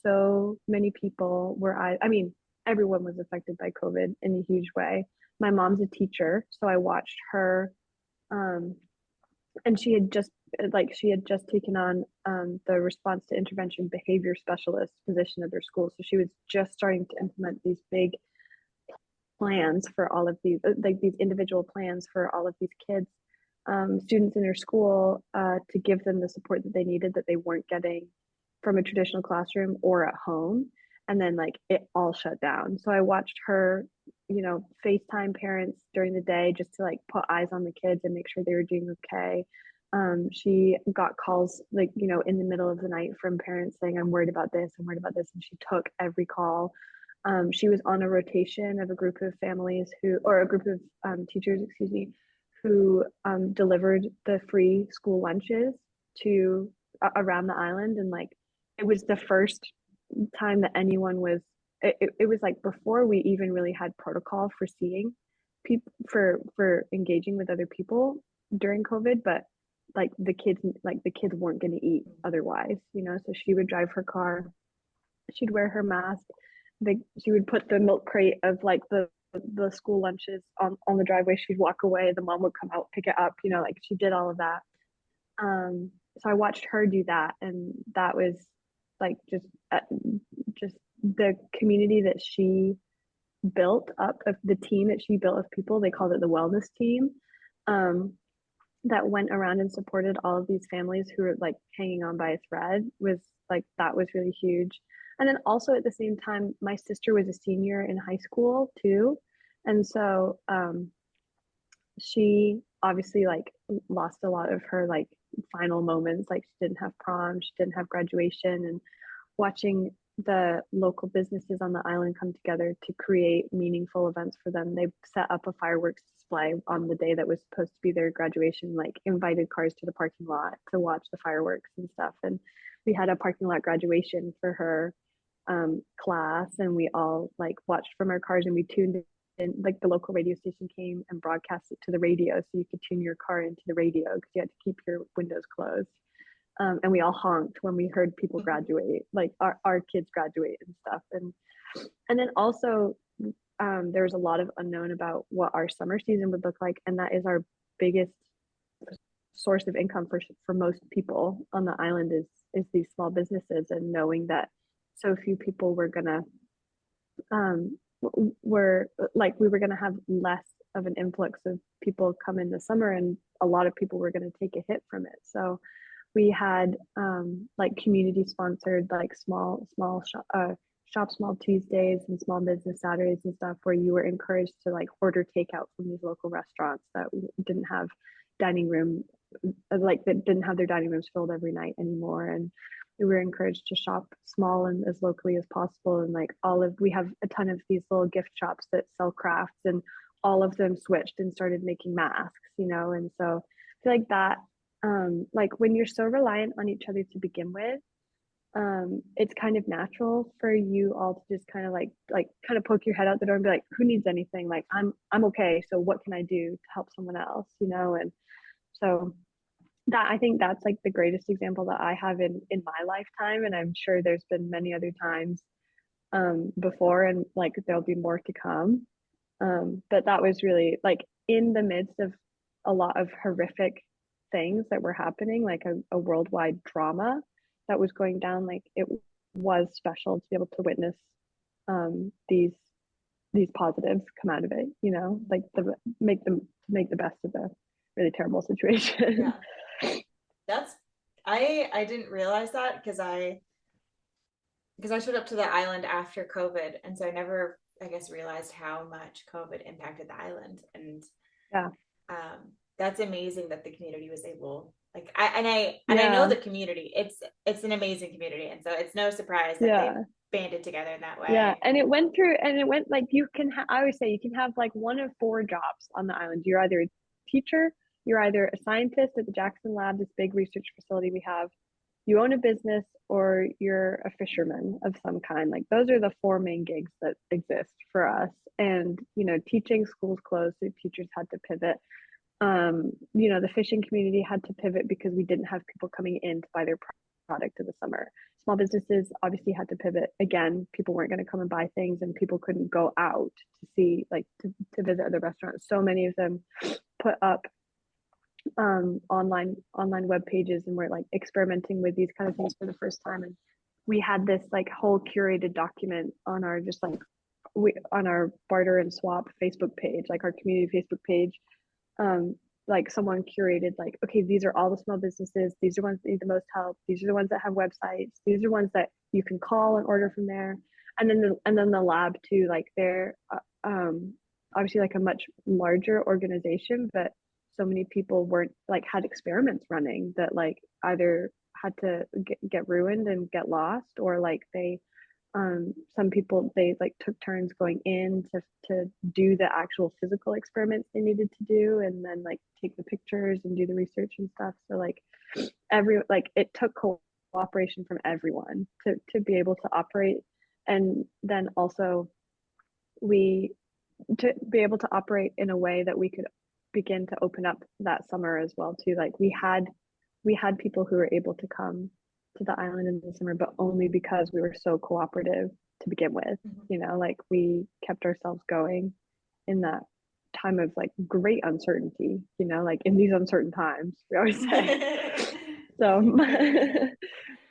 So many people I mean, everyone was affected by COVID in a huge way. My mom's a teacher, so I watched her, um, and she had just taken on the response to intervention behavior specialist position at their school. So she was just starting to implement these big plans for all of these, like these individual plans for all of these kids, students in her school, to give them the support that they needed that they weren't getting from a traditional classroom or at home. And then like it all shut down. So I watched her, FaceTime parents during the day just to like put eyes on the kids and make sure they were doing okay. She got calls like, in the middle of the night from parents saying, I'm worried about this, I'm worried about this. And she took every call. She was on a rotation of a group of families or a group of teachers, excuse me, who delivered the free school lunches to around the island. And like, it was the first time that anyone it was like before we even really had protocol for seeing people for engaging with other people during COVID, but like the kids weren't going to eat otherwise, so she would drive her car, she'd wear her mask, she would put the milk crate of like the school lunches on the driveway, she'd walk away, the mom would come out, pick it up, like she did all of that. So I watched her do that, and that was like just the community that she built up, of the team that she built of people, they called it the wellness team, um, that went around and supported all of these families who were like hanging on by a thread, was like, that was really huge. And then also at the same time, my sister was a senior in high school too. And so she obviously like lost a lot of her like final moments. Like she didn't have prom, she didn't have graduation, and watching the local businesses on the island come together to create meaningful events for them. They set up a fireworks display on the day that was supposed to be their graduation, like invited cars to the parking lot to watch the fireworks and stuff. And we had a parking lot graduation for her. class, and we all like watched from our cars, and we tuned in, like the local radio station came and broadcast it to the radio, so you could tune your car into the radio because you had to keep your windows closed. And we all honked when we heard people graduate, like our kids graduate and stuff. And then also there was a lot of unknown about what our summer season would look like, and that is our biggest source of income for most people on the island is these small businesses. And knowing that so few people were gonna were like we were gonna have less of an influx of people come in the summer, and a lot of people were gonna take a hit from it. So we had like community sponsored like shop small Tuesdays and small business Saturdays and stuff, where you were encouraged to like order takeout from these local restaurants that didn't have dining room, like that didn't have their dining rooms filled every night anymore. And we were encouraged to shop small and as locally as possible. And like we have a ton of these little gift shops that sell crafts, and all of them switched and started making masks, and so I feel like that, like when you're so reliant on each other to begin with, it's kind of natural for you all to just kind of like kind of poke your head out the door and be like, who needs anything? Like I'm okay. So what can I do to help someone else? And so that, I think that's like the greatest example that I have in my lifetime. And I'm sure there's been many other times before, and like there'll be more to come. But that was really like in the midst of a lot of horrific things that were happening, like a worldwide drama that was going down. Like it was special to be able to witness these positives come out of it, like make the best of the really terrible situation. Yeah. That's I didn't realize that because I showed up to the island after COVID, and so I never, I guess, realized how much COVID impacted the island. And Yeah. that's amazing that the community was able, like, I know Yeah. the community. It's an amazing community, and so it's no surprise that they Yeah. banded together in that Yeah, way. and it went like you can. I always say you can have like one of four jobs on the island. You're either a teacher, you're either a scientist at the Jackson Lab, this big research facility we have. You own a business, or you're a fisherman of some kind. Like those are the four main gigs that exist for us. And teaching, schools closed, so teachers had to pivot. The fishing community had to pivot because we didn't have people coming in to buy their product in the summer. Small businesses obviously had to pivot. Again, people weren't going to come and buy things, and people couldn't go out to see, like, to visit other restaurants. So many of them put up online web pages, and we're like experimenting with these kind of things for the first time. And we had this like whole curated document on our on our barter and swap Facebook page, like our community Facebook page. Like someone curated, like, okay, these are all the small businesses, these are ones that need the most help, these are the ones that have websites, these are ones that you can call and order from there. And then the lab too, like they're obviously like a much larger organization, but so many people weren't like had experiments running that like either had to get ruined and get lost, or like they some people, they like took turns going in to do the actual physical experiments they needed to do, and then like take the pictures and do the research and stuff. So like it took cooperation from everyone to be able to operate. And then also we to be able to operate in a way that we could begin to open up that summer as well too. Like we had people who were able to come to the island in the summer, but only because we were so cooperative to begin with. Mm-hmm. Like we kept ourselves going in that time of like great uncertainty, like in these uncertain times, we always say. So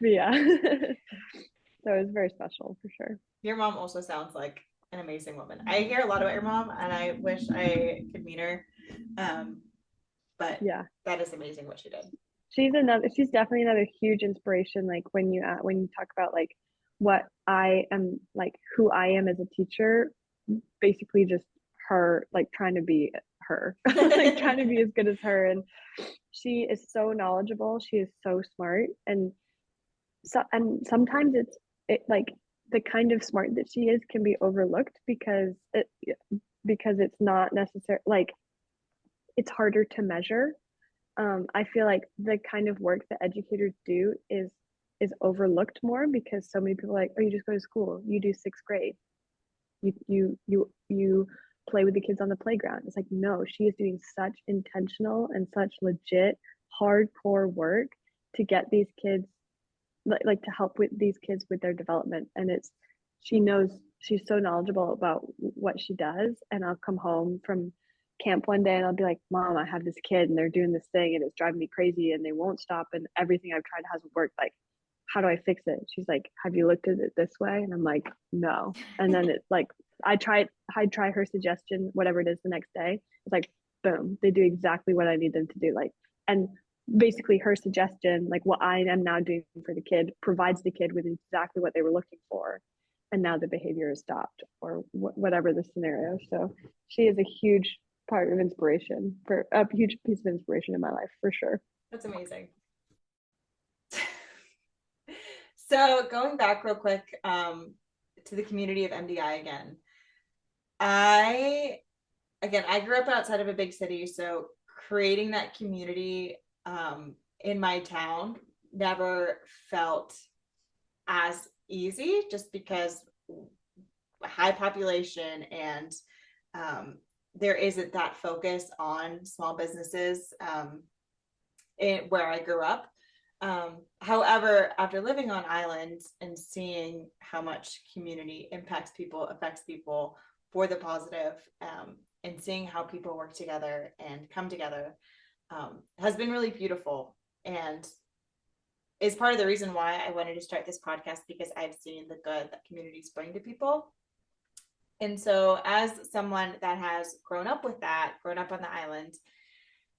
yeah. So it was very special for sure. Your mom also sounds like an amazing woman. I hear a lot about your mom, and I wish I could meet her. But Yeah, that is amazing what she did. she's definitely another huge inspiration. Like when you talk about like what I am, like who I am as a teacher, basically just her, like trying to be her, like trying to be as good as her. And she is so knowledgeable, she is so smart, and sometimes it like the kind of smart that she is can be overlooked because it's not necessary, like it's harder to measure. I feel like the kind of work that educators do is is overlooked more because so many people are like, oh, you just go to school, you do sixth grade, you play with the kids on the playground. It's like, no, she is doing such intentional and such legit hardcore work to get these kids, like to help with these kids with their development. And she knows, she's so knowledgeable about what she does. And I'll come home from camp one day and I'll be like, Mom, I have this kid and they're doing this thing and it's driving me crazy and they won't stop and everything I've tried hasn't worked. Like, how do I fix it? She's like, have you looked at it this way? And I'm like, no. And then it's like, I'd try her suggestion, whatever it is, the next day. It's like, boom, they do exactly what I need them to do. Like, and basically her suggestion, like what I am now doing for the kid, provides the kid with exactly what they were looking for. And now the behavior is stopped, or whatever the scenario. So she is a huge part of inspiration, for a huge piece of inspiration in my life, for sure. That's amazing. So going back real quick to the community of MDI again. I grew up outside of a big city, so creating that community in my town never felt as easy, just because high population and there isn't that focus on small businesses where I grew up. However, after living on islands and seeing how much community affects people for the positive, and seeing how people work together and come together, has been really beautiful, and is part of the reason why I wanted to start this podcast, because I've seen the good that communities bring to people. And so, as someone that has grown up with that, grown up on the island,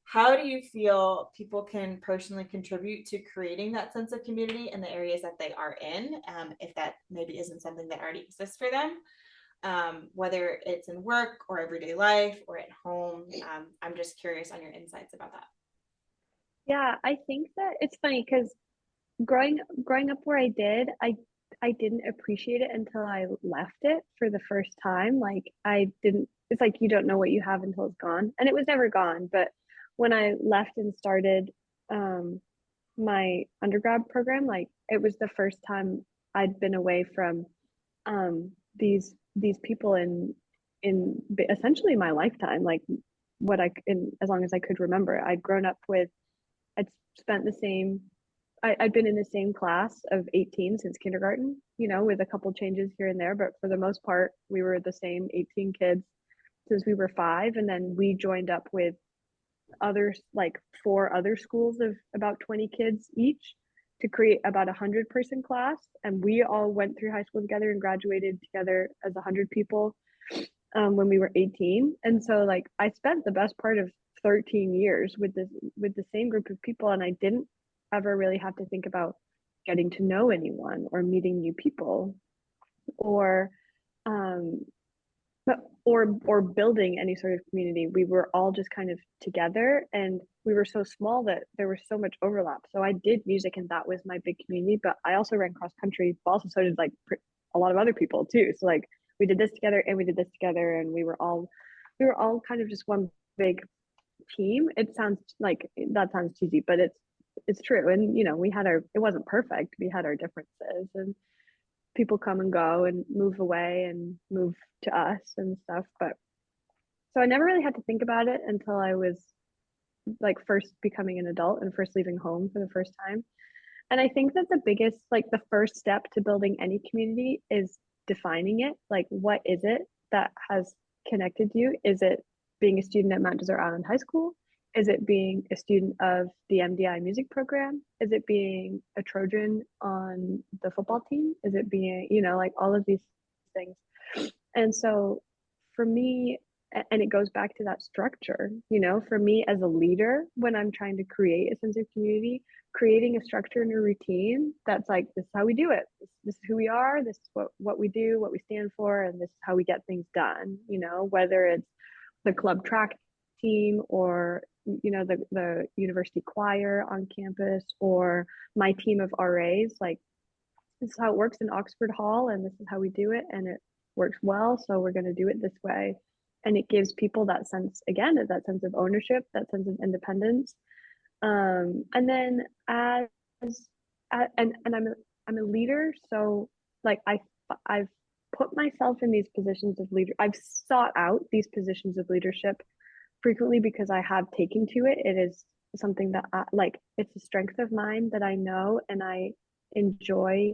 how do you feel people can personally contribute to creating that sense of community in the areas that they are in, if that maybe isn't something that already exists for them, whether it's in work or everyday life or at home? I'm just curious on your insights about that. Yeah, I think that it's funny because growing up where I did, I didn't appreciate it until I left it for the first time. Like I didn't, it's like you don't know what you have until it's gone. And it was never gone. But when I left and started my undergrad program, like it was the first time I'd been away from these people in essentially my lifetime, like what I in as long as I could remember. I'd grown up with, I'd spent the same, I'd been in the same class of 18 since kindergarten, with a couple changes here and there, but for the most part, we were the same 18 kids since we were 5. And then we joined up with others, like 4 other schools of about 20 kids each, to create about 100-person class. And we all went through high school together and graduated together as 100 people when we were 18. And so like I spent the best part of 13 years with the same group of people, and I didn't ever really have to think about getting to know anyone or meeting new people, or um or building any sort of community. We were all just kind of together, and we were so small that there was so much overlap. So I did music and that was my big community, but I also ran cross country, but also so did like a lot of other people too. So like we did this together and we did this together, and we were all kind of just one big team. It sounds like that sounds cheesy, but it's true. And we had it wasn't perfect. We had our differences, and people come and go and move away and move to us and stuff. But so I never really had to think about it until I was like first becoming an adult and first leaving home for the first time. And I think that the biggest, like the first step to building any community is defining it. Like, what is it that has connected you? Is it being a student at Mount Desert Island High School? Is it being a student of the MDI music program? Is it being a Trojan on the football team? Is it being, like all of these things? And so for me, and it goes back to that structure, for me as a leader, when I'm trying to create a sense of community, creating a structure and a routine that's like, this is how we do it. This is who we are. This is what we do, what we stand for, and this is how we get things done, whether it's the club track team or the university choir on campus, or my team of RAs. Like, this is how it works in Oxford Hall, and this is how we do it, and it works well, so we're going to do it this way. And it gives people that sense, again, that sense of ownership, that sense of independence. And then and I'm a leader, so like I've put myself in these positions of leader. I've sought out these positions of leadership frequently because I have taken to it. It is something that it's a strength of mine that I know, and I enjoy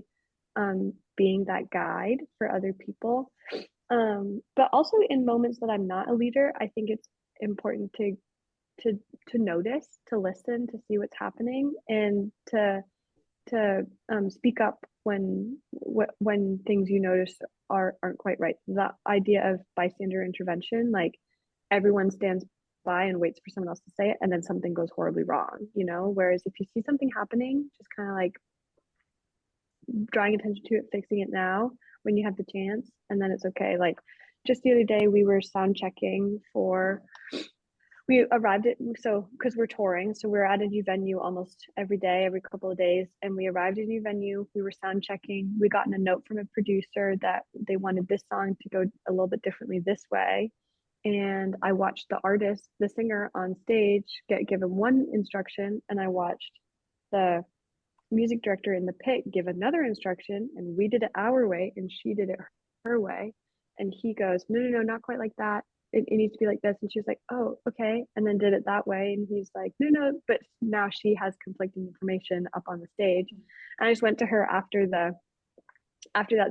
being that guide for other people. But also in moments that I'm not a leader, I think it's important to to notice, to listen, to see what's happening, and to speak up when things you notice aren't quite right. That idea of bystander intervention, like everyone stands by and waits for someone else to say it, and then something goes horribly wrong, you know? Whereas if you see something happening, just kind of like drawing attention to it, fixing it now when you have the chance, and then it's okay. Like just the other day, we were sound checking for we arrived at because we're touring, so we're at a new venue almost every day, every couple of days, and we arrived at a new venue. We were sound checking. We gotten a note from a producer that they wanted this song to go a little bit differently this way, and I watched the artist, the singer on stage, get given one instruction, and I watched the music director in the pit give another instruction, and we did it our way and she did it her way, and he goes, no, not quite like that, it needs to be like this, and she was like, oh, okay, and then did it that way, and he's like, no, but now she has conflicting information up on the stage. And I just went to her after that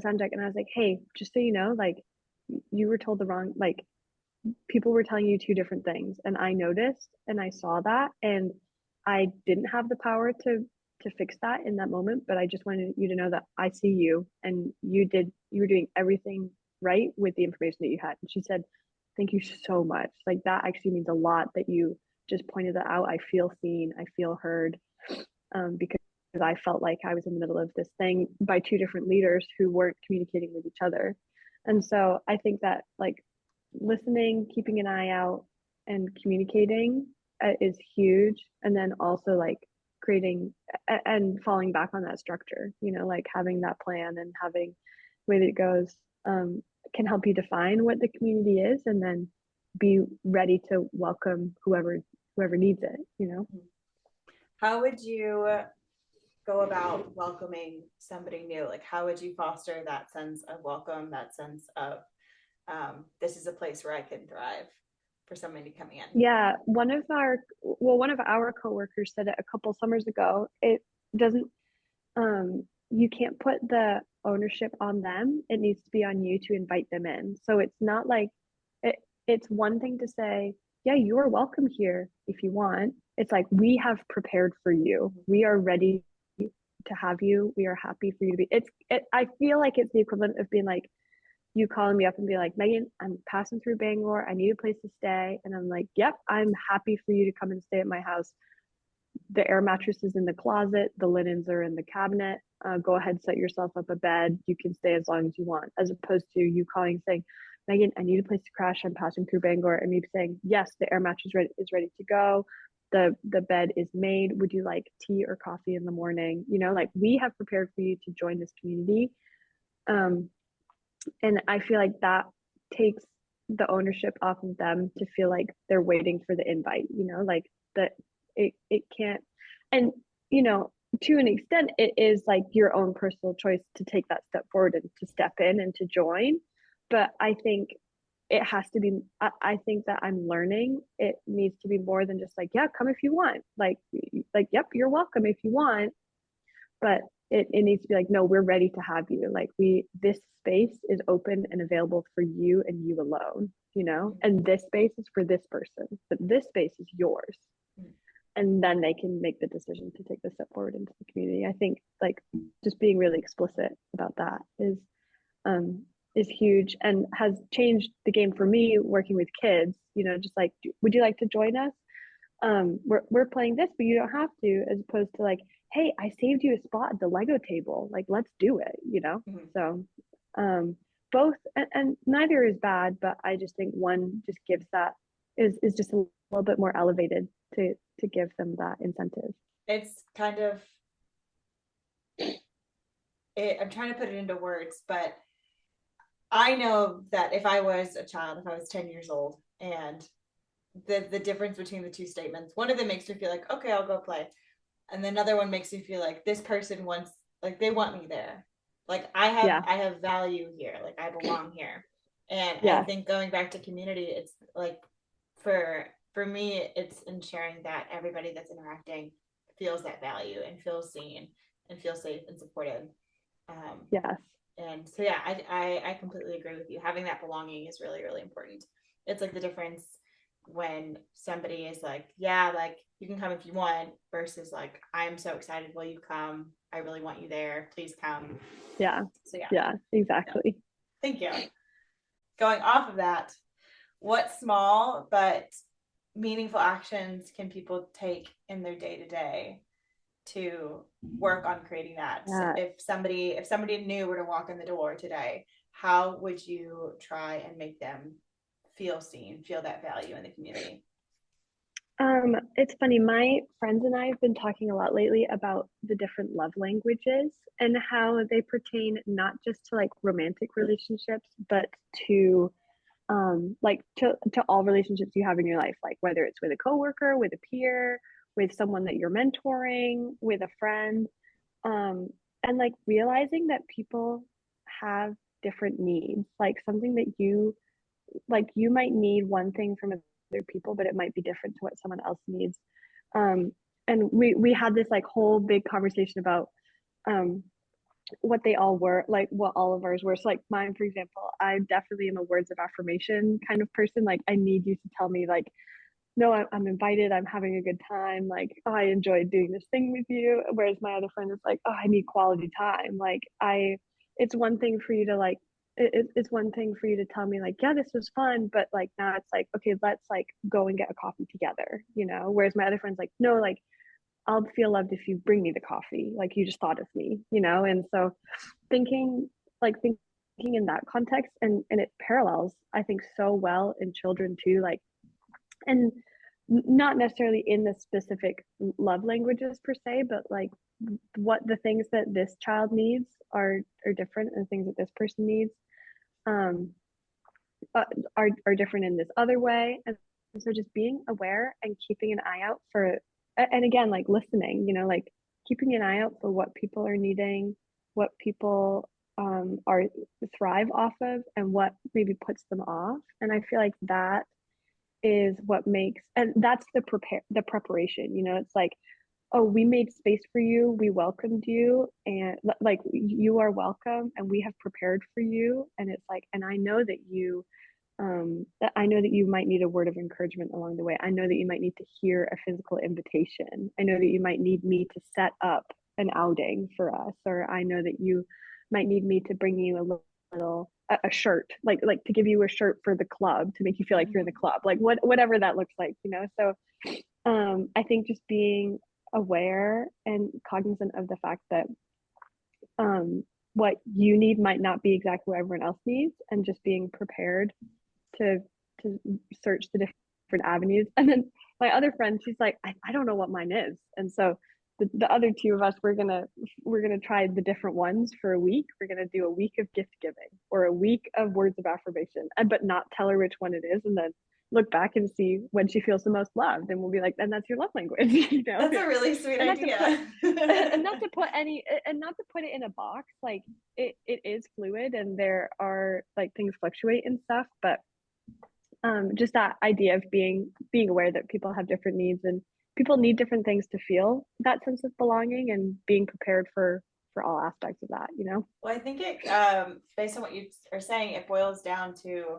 sound check, and I was like, hey, just so you know, like you were told the wrong, like people were telling you two different things, and I noticed and I saw that, and I didn't have the power to fix that in that moment, but I just wanted you to know that I see you, and you were doing everything right with the information that you had. And she said, thank you so much, like that actually means a lot that you just pointed that out. I feel seen, I feel heard, because I felt like I was in the middle of this thing by two different leaders who weren't communicating with each other. And so I think that like listening, keeping an eye out, and communicating is huge. And then also like creating and falling back on that structure, you know, like having that plan and having the way that it goes can help you define what the community is, and then be ready to welcome whoever needs it, you know. How would you go about welcoming somebody new? Like, how would you foster that sense of welcome, that sense of this is a place where I can thrive for somebody coming in? Yeah, one of our coworkers said it a couple summers ago. It doesn't you can't put the ownership on them. It needs to be on you to invite them in. So it's not like it's one thing to say, yeah, you are welcome here if you want. It's like, we have prepared for you. We are ready to have you. We are happy for you to be. I feel like it's the equivalent of being like, you calling me up and be like, Megan, I'm passing through Bangor. I need a place to stay. And I'm like, yep, I'm happy for you to come and stay at my house. The air mattress is in the closet. The linens are in the cabinet. Go ahead, set yourself up a bed. You can stay as long as you want, as opposed to you calling saying, Megan, I need a place to crash. I'm passing through Bangor. And me saying, yes, the air mattress is ready to go. The bed is made. Would you like tea or coffee in the morning? You know, like we have prepared for you to join this community. And I feel like that takes the ownership off of them to feel like they're waiting for the invite, you know, like that it can't. And you know, to an extent it is like your own personal choice to take that step forward and to step in and to join. But I think it has to be, I think that I'm learning it needs to be more than just like, yeah, come if you want, like yep, you're welcome if you want. But it needs to be like, no, we're ready to have you. Like this space is open and available for you and you alone, you know, and this space is for this person, but this space is yours. And then they can make the decision to take the step forward into the community. I think like just being really explicit about that is huge, and has changed the game for me working with kids, you know, just like, would you like to join us? We're playing this, but you don't have to, as opposed to like, hey, I saved you a spot at the Lego table, like let's do it, you know. So both, and neither is bad, but I just think one just gives that is just a little bit more elevated to give them that incentive. It's kind of I'm trying to put it into words, but I know that if I was a child, if I was 10 years old, and the difference between the two statements, one of them makes me feel like, okay, I'll go play. and another one makes me feel like this person wants, like they want me there, like Yeah. I have value here, like I belong here. And I Yeah. think going back to community, it's like for me it's ensuring that everybody that's interacting feels that value and feels seen and feels safe and supported. um, Yes. and so yeah, I completely agree with you. Having that belonging is really, really important. It's like the difference when somebody is like, yeah, like you can come if you want, versus like, I'm so excited, will you come, I really want you there, please come. Yeah. So yeah, Yeah. yeah. Exactly. Thank you. Going off of that, what small but meaningful actions can people take in their day to day to work on creating that? Yeah. If somebody new were to walk in the door today, how would you try and make them feel seen, feel that value in the community? It's funny. My friends and I have been talking a lot lately about the different love languages and how they pertain not just to like romantic relationships, but to like to all relationships you have in your life, like whether it's with a coworker, with a peer, with someone that you're mentoring, with a friend. Um, and like realizing that people have different needs, like something that you might need one thing from other people, but it might be different to what someone else needs. Um, and we had this like whole big conversation about um, what they all were, like what all of ours were. So like mine, for example, I definitely am a words of affirmation kind of person. Like I need you to tell me like, no, I'm invited, I'm having a good time, like, oh, I enjoyed doing this thing with you. Whereas my other friend is like, oh, I need quality time. Like it's one thing for you to like, it's one thing for you to tell me like, yeah, this was fun, but like now it's like, okay, let's like go and get a coffee together, you know. Whereas my other friend's like, no, like I'll feel loved if you bring me the coffee, like you just thought of me, you know. And so thinking thinking in that context, and it parallels I think so well in children too, like, and not necessarily in the specific love languages per se, but like what the things that this child needs are different, and things that this person needs um uh, are different in this other way. And so just being aware and keeping an eye out for, and again like listening, you know, like keeping an eye out for what people are needing, what people are thrive off of, and what maybe puts them off. And I feel like that is what makes, and that's the preparation, you know. It's like, oh, we made space for you, we welcomed you, and like you are welcome, and we have prepared for you. And it's like, and I know that you might need a word of encouragement along the way. I know that you might need to hear a physical invitation. I know that you might need me to set up an outing for us, or I know that you might need me to bring you a shirt, like to give you a shirt for the club to make you feel like you're in the Mm-hmm. club, like whatever that looks like, you know. So I think just being aware and cognizant of the fact that what you need might not be exactly what everyone else needs, and just being prepared to to search the different avenues. And then my other friend, she's like, I don't know what mine is. And so the other two of us, we're gonna try the different ones for a week. We're gonna do a week of gift giving or a week of words of affirmation, and but not tell her which one it is, and then look back and see when she feels the most loved, and we'll be like, and that's your love language, you know. That's a really sweet And not to put idea. and not to put any and not to put it in a box, like it is fluid, and there are like things fluctuate and stuff, but just that idea of being aware that people have different needs, and people need different things to feel that sense of belonging, and being prepared for all aspects of that, you know. Well, I think it, based on what you are saying, it boils down to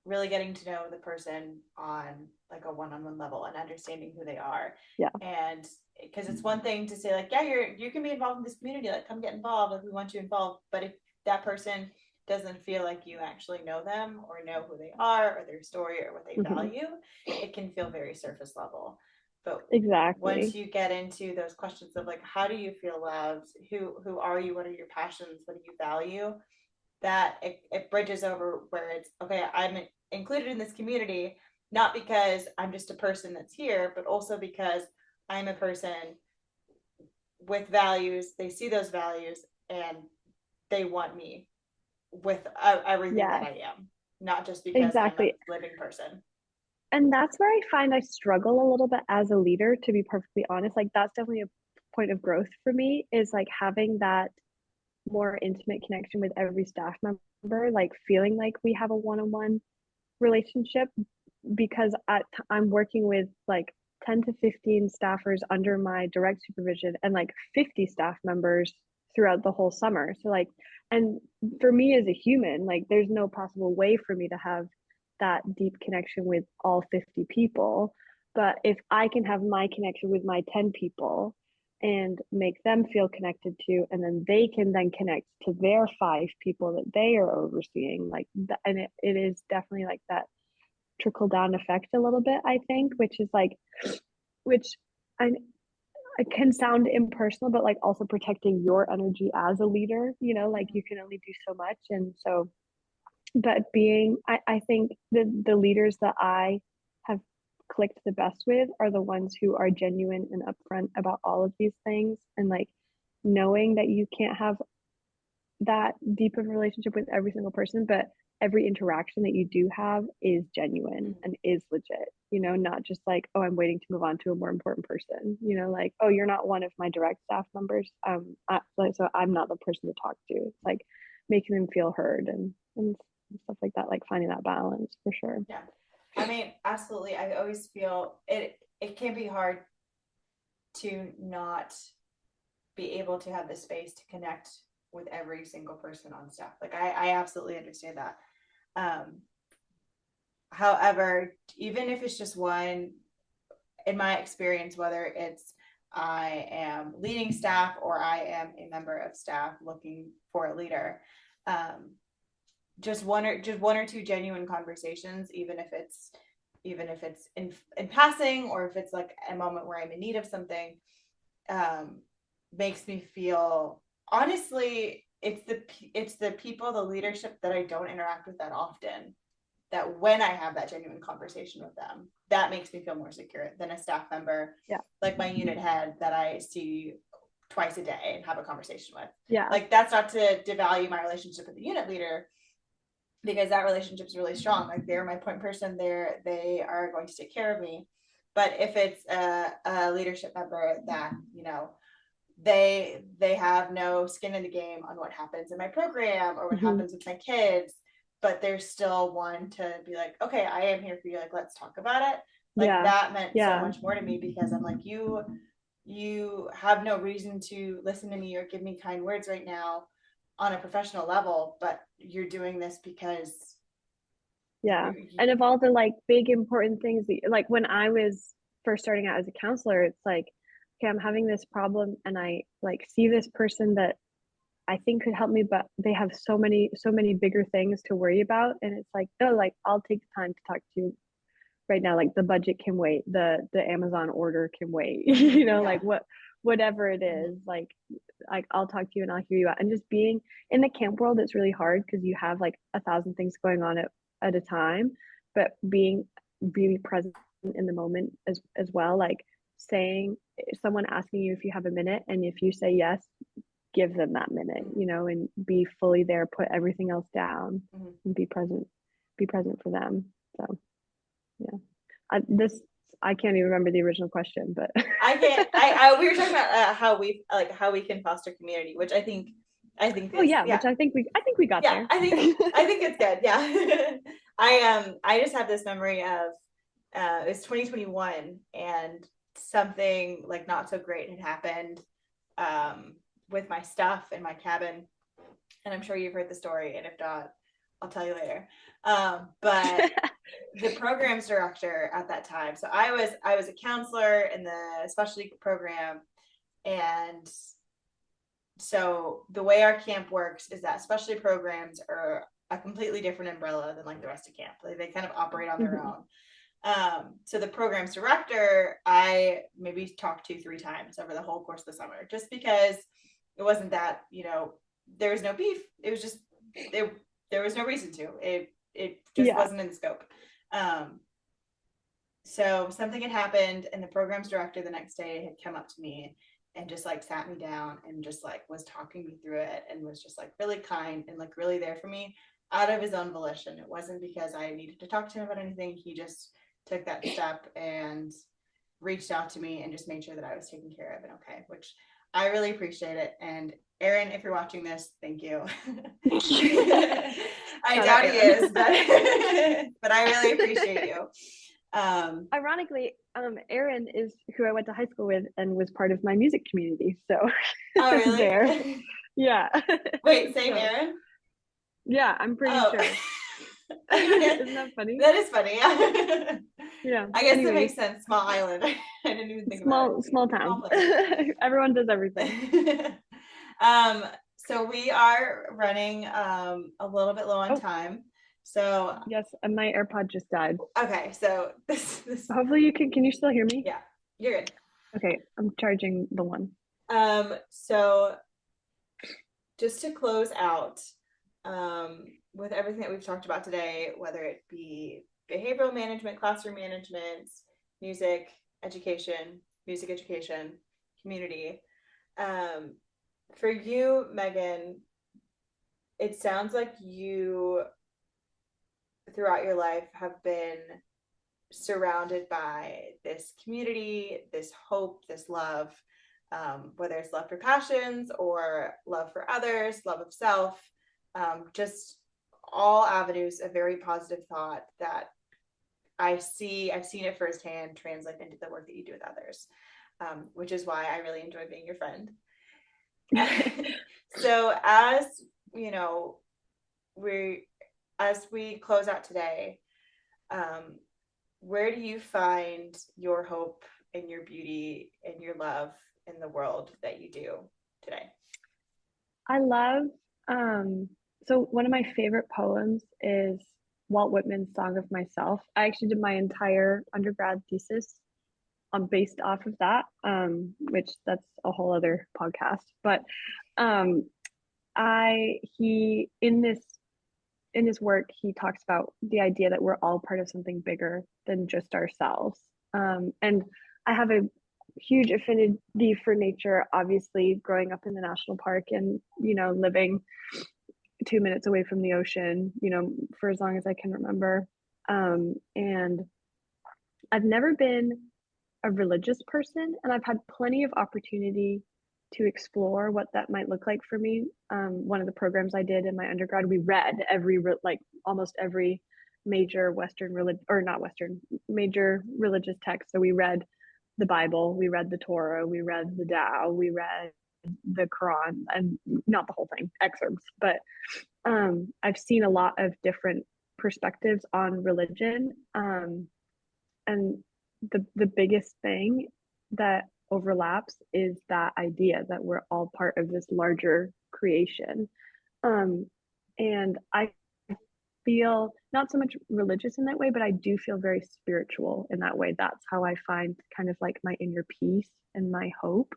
really getting to know the person on like a one-on-one level and understanding who they are. Yeah. And because it's one thing to say like, yeah, you can be involved in this community, like come get involved, like we want you involved. But if that person doesn't feel like you actually know them or know who they are or their story or what they Hmm. value, it can feel very surface level. But once Exactly. you get into those questions of like, how do you feel loved, who are you, what are your passions, what do you value, that it bridges over where it's okay, I'm included in this community not because I'm just a person that's here, but also because I'm a person with values, they see those values and they want me with everything that Yes, I am, not just because I'm a exactly. living person. And that's where I find I struggle a little bit as a leader, to be perfectly honest. Like that's definitely point of growth for me is like having that more intimate connection with every staff member, like feeling like we have a one-on-one relationship, because I'm working with like 10 to 15 staffers under my direct supervision and like 50 staff members throughout the whole summer. So like, and for me as a human, like there's no possible way for me to have that deep connection with all 50 people. But if I can have my connection with my 10 people and make them feel connected to, and then they can then connect to their 5 people that they are overseeing, like and it is definitely like that trickle down effect a little bit, I think, which is like, which I it can sound impersonal, but like also protecting your energy as a leader, like you can only do so much. And so, but I think the leaders that I have clicked the best with are the ones who are genuine and upfront about all of these things, and like knowing that you can't have that deep of a relationship with every single person, but every interaction that you do have is genuine and is legit, not just like, oh, I'm waiting to move on to a more important person, like, oh, you're not one of my direct staff members. So I'm not the person to talk to. It's like making them feel heard and stuff like that, like finding that balance for sure. Yeah. I mean, absolutely. I always feel it can be hard to not be able to have the space to connect with every single person on staff. Like I absolutely understand that. However, even if it's just one, in my experience, whether it's I am leading staff or I am a member of staff looking for a leader, just one or two genuine conversations, even if it's in passing, or if it's like a moment where I'm in need of something, makes me feel, honestly, it's the people, the leadership that I don't interact with that often, that when I have that genuine conversation with them, that makes me feel more secure than a staff member, like my unit head that I see twice a day and have a conversation with. Like, that's not to devalue my relationship with the unit leader, because that relationship is really strong. Like, they're my point person, they are going to take care of me. But if it's a leadership member that, they have no skin in the game on what happens in my program or what happens with my kids, but there's still one to be like, okay, I am here for you, like, let's talk about it. Like, that meant so much more to me, because I'm like, you have no reason to listen to me or give me kind words right now on a professional level, but you're doing this because and of all the like big important things like when I was first starting out as a counselor, it's like, okay, I'm having this problem and I like see this person that I think could help me, but they have so many bigger things to worry about, and it's like, no, like I'll take the time to talk to you right now. Like the budget can wait, the Amazon order can wait, like whatever it is, like I'll talk to you and I'll hear you out. And just being in the camp world, it's really hard because you have like 1,000 things going on at a time, but being really present in the moment as well, like saying, someone asking you if you have a minute, and if you say yes, give them that minute, and be fully there, put everything else down, and be present for them. So I can't even remember the original question, but I can't. We were talking about how we can foster community, which I think. Which I think we got there. I think it's good. Yeah. I just have this memory of it was 2021, and something like not so great had happened with my stuff in my cabin, and I'm sure you've heard the story, and if not, I'll tell you later. But the programs director at that time, so I was a counselor in the specialty program, and so the way our camp works is that specialty programs are a completely different umbrella than like the rest of camp. Like, they kind of operate on their own. So the programs director, I maybe talked to 3 times over the whole course of the summer, just because it wasn't that, there was no beef. It was just, there was no reason to. It just wasn't in the scope. So something had happened, and the programs director the next day had come up to me and just like sat me down and just like was talking me through it, and was just like really kind and like really there for me out of his own volition. It wasn't because I needed to talk to him about anything. He just took that step and reached out to me and just made sure that I was taken care of and okay, which I really appreciate it. And Aaron, if you're watching this, thank you. I doubt he is, but I really appreciate you. Ironically, Aaron is who I went to high school with and was part of my music community. So oh really? there. Yeah. Wait, same Aaron? Yeah, I'm pretty sure. Isn't that funny? That is funny. Yeah. I guess that makes sense. Small island. I didn't even think about it. Small town. Everyone does everything. So we are running a little bit low on time. So yes, and my AirPod just died. Okay, so this hopefully you can you still hear me? Yeah, you're good. Okay, I'm charging the one. So just to close out, with everything that we've talked about today, whether it be behavioral management, classroom management, music education, community. For you, Megan, it sounds like you, throughout your life, have been surrounded by this community, this hope, this love, whether it's love for passions or love for others, love of self, just all avenues of very positive thought that I've seen it firsthand translate into the work that you do with others, which is why I really enjoy being your friend. So as you know, as we close out today, where do you find your hope and your beauty and your love in the world that you do today? I love, so one of my favorite poems is Walt Whitman's Song of Myself. I actually did my entire undergrad thesis based off of that, which that's a whole other podcast. But he in his work, he talks about the idea that we're all part of something bigger than just ourselves. And I have a huge affinity for nature, obviously, growing up in the national park and, living 2 minutes away from the ocean, for as long as I can remember. And I've never been a religious person, and I've had plenty of opportunity to explore what that might look like for me. One of the programs I did in my undergrad, we read almost every major major religious text. So we read the Bible, we read the Torah, we read the Tao, we read the Quran, and not the whole thing, excerpts. But I've seen a lot of different perspectives on religion, and the biggest thing that overlaps is that idea that we're all part of this larger creation. And I feel not so much religious in that way, but I do feel very spiritual in that way. That's how I find kind of like my inner peace and my hope.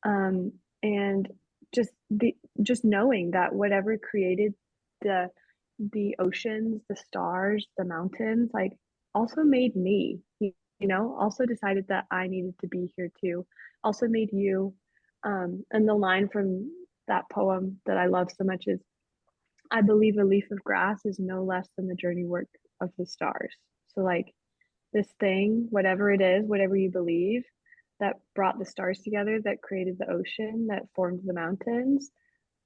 And just knowing that whatever created the oceans, the stars, the mountains, like also made me, also decided that I needed to be here too, also made you. And the line from that poem that I love so much is, I believe a leaf of grass is no less than the journey work of the stars. So like this thing, whatever it is, whatever you believe, that brought the stars together, that created the ocean, that formed the mountains,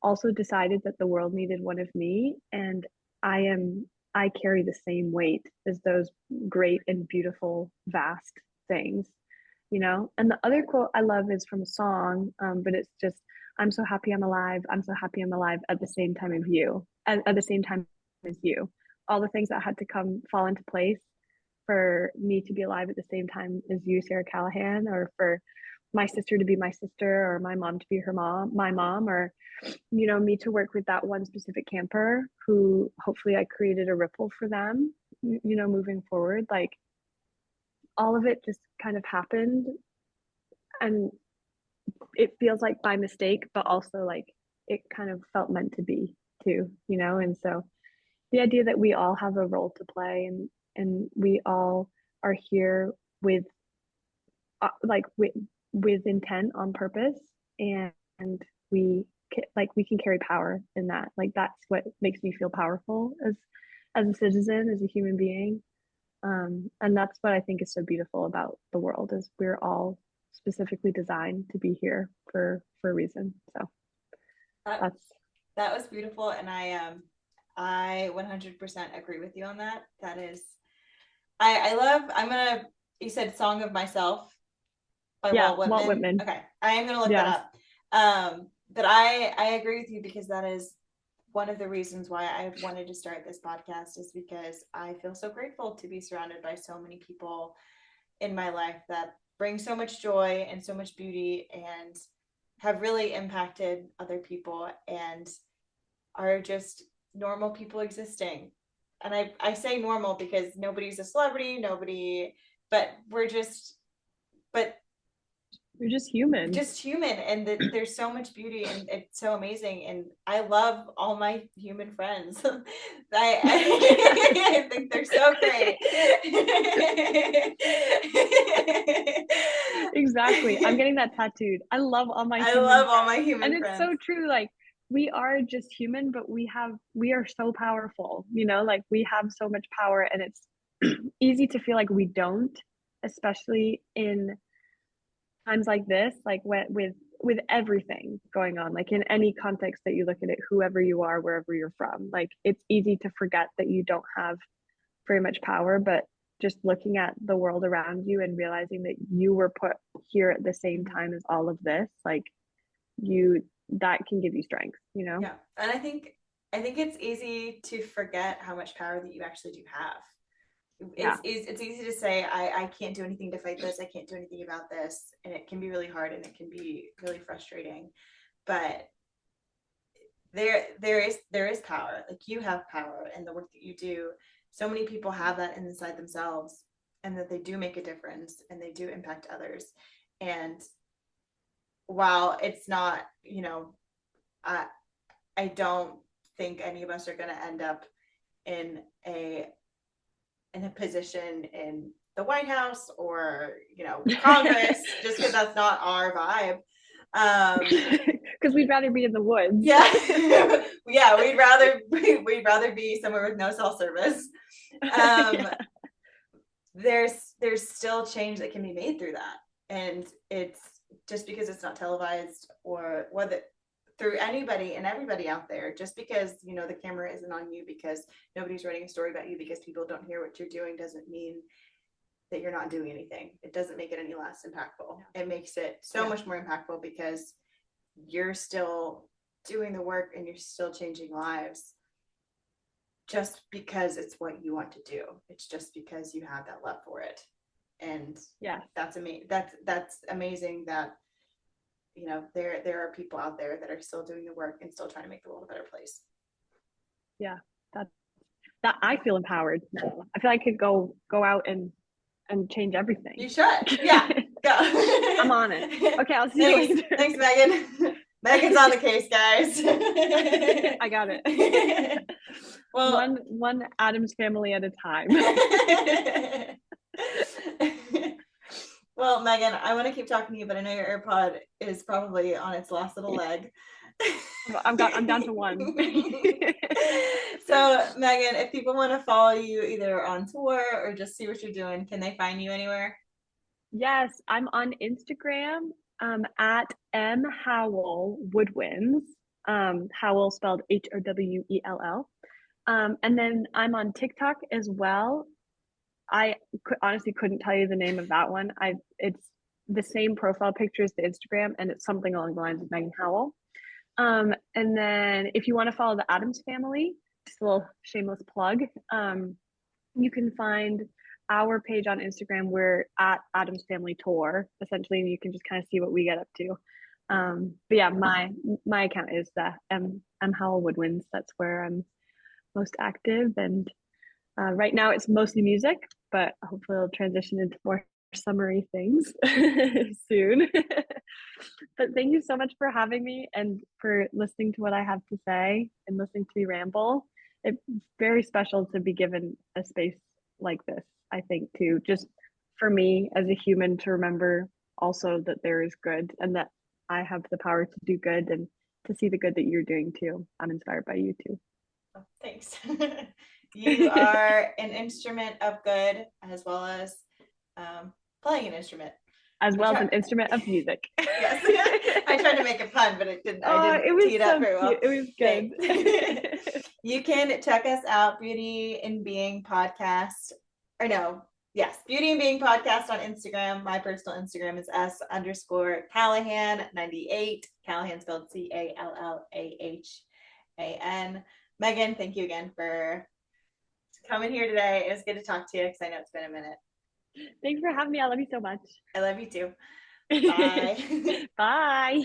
also decided that the world needed one of me. And I carry the same weight as those great and beautiful, vast things, And the other quote I love is from a song, but it's just, I'm so happy I'm alive. I'm so happy I'm alive at the same time of you, at the same time as you. All the things that had to fall into place for me to be alive at the same time as you, Sarah Callahan, or for my sister to be my sister, or my mom to be my mom, or, me to work with that one specific camper who hopefully I created a ripple for them, moving forward. Like all of it just kind of happened, and it feels like by mistake, but also like it kind of felt meant to be too, And so the idea that we all have a role to play, and we all are here with with intent on purpose, and we we can carry power in that. Like that's what makes me feel powerful as a citizen, as a human being. And that's what I think is so beautiful about the world is we're all specifically designed to be here for a reason. So That that's that was beautiful, and I 100% agree with you on that. That is, I love. I'm gonna. You said "Song of Myself" by yeah, Walt Walt Whitman. Whitman. Okay, I am gonna look that Yeah. up. But I agree with you because that is one of the reasons why I wanted to start this podcast is because I feel so grateful to be surrounded by so many people in my life that bring so much joy and so much beauty and have really impacted other people and are just normal people existing. And I say normal because nobody's a celebrity, nobody, but we're but You're just human. And there's so much beauty and it's so amazing. And I love all my human friends. I think they're so great. Exactly. I'm getting that tattooed. I love all my I human love all friends. my And human it's friends. so true. Like we are just human, but we are so powerful, you know, like we have so much power and it's easy to feel like we don't, especially in times like this, like with everything going on, like in any context that you look at it, whoever you are, wherever you're from, like it's easy to forget that you don't have very much power, but just looking at the world around you and realizing that you were put here at the same Mhm. time as all of this, like you that can give you strength, you know? Yeah. And I think it's easy to forget how much power that you actually do have. Yeah. It's easy to say I can't do anything to fight this, I can't do anything about this, and it can be really hard and it can be really frustrating. But there is power. Like you have power in the work that you do. So many people have that inside themselves, and that they do make a difference and they do impact others. And while it's not, I I don't think any of us are going to end up in a position in the White House or Congress, just because that's not our vibe. Because we'd rather be in the woods. Yeah, yeah, we'd rather be somewhere with no cell service. Um, Yeah. there's still change that can be made through that, and it's just because it's not televised or whether through anybody and everybody out there, just because the camera isn't on you, because nobody's writing a story about you, because people don't hear what you're doing, doesn't mean that you're not doing anything. It doesn't make it any less impactful. It makes it so much more impactful because you're still doing the work and you're still changing lives, just because it's what you want to do. It's just because you have that love for it. And Yeah. that's amazing. That's amazing that there are people out there that are still doing the work and still trying to make the world a better place. Yeah. That that I feel empowered now. I feel like I could go out and change everything. You should. Yeah. Go. I'm on it. Okay, I'll see you Thanks. later. Thanks, Megan. Megan's on the case, guys. I got it. Well, one Adams family at a time. well, Megan, I want to keep talking to you, but I know your AirPod is probably on its last little leg. I'm down to one. So, Megan, if people want to follow you either on tour or just see what you're doing, can they find you anywhere? Yes, I'm on Instagram at M Howell Woodwinds. Howell spelled Howell. And then I'm on TikTok as well. Honestly couldn't tell you the name of that one. It's the same profile picture as the Instagram, and it's something along the lines of Megan Howell. And then if you want to follow the Adams family, just a little shameless plug, you can find our page on Instagram. We're at Adams Family Tour, essentially, and you can just kind of see what we get up to. But yeah, my account is the M Howell Woodwinds. That's where I'm most active, and right now it's mostly music, but hopefully it'll transition into more summery things soon. But thank you so much for having me and for listening to what I have to say and listening to me ramble. It's very special to be given a space like this, I think, too, just for me as a human to remember also that there is good and that I have the power to do good and to see the good that you're doing too. I'm inspired by you too. Oh, thanks. You are an instrument of good as well as playing an instrument. As I well as try, an instrument of music. yes, I tried to make a pun, but it didn't. I Oh, didn't it tee was it up so very cute. well. It was Thanks. good. You can check us out, Beauty and Being Podcast, or no, yes, Beauty and Being Podcast on Instagram. My personal Instagram is S_Callahan98. Callahan spelled CALLAHAN. Megan, thank you again for coming here today. It was good to talk to you because I know it's been a minute. Thanks for having me. I love you so much. I love you too. Bye. Bye.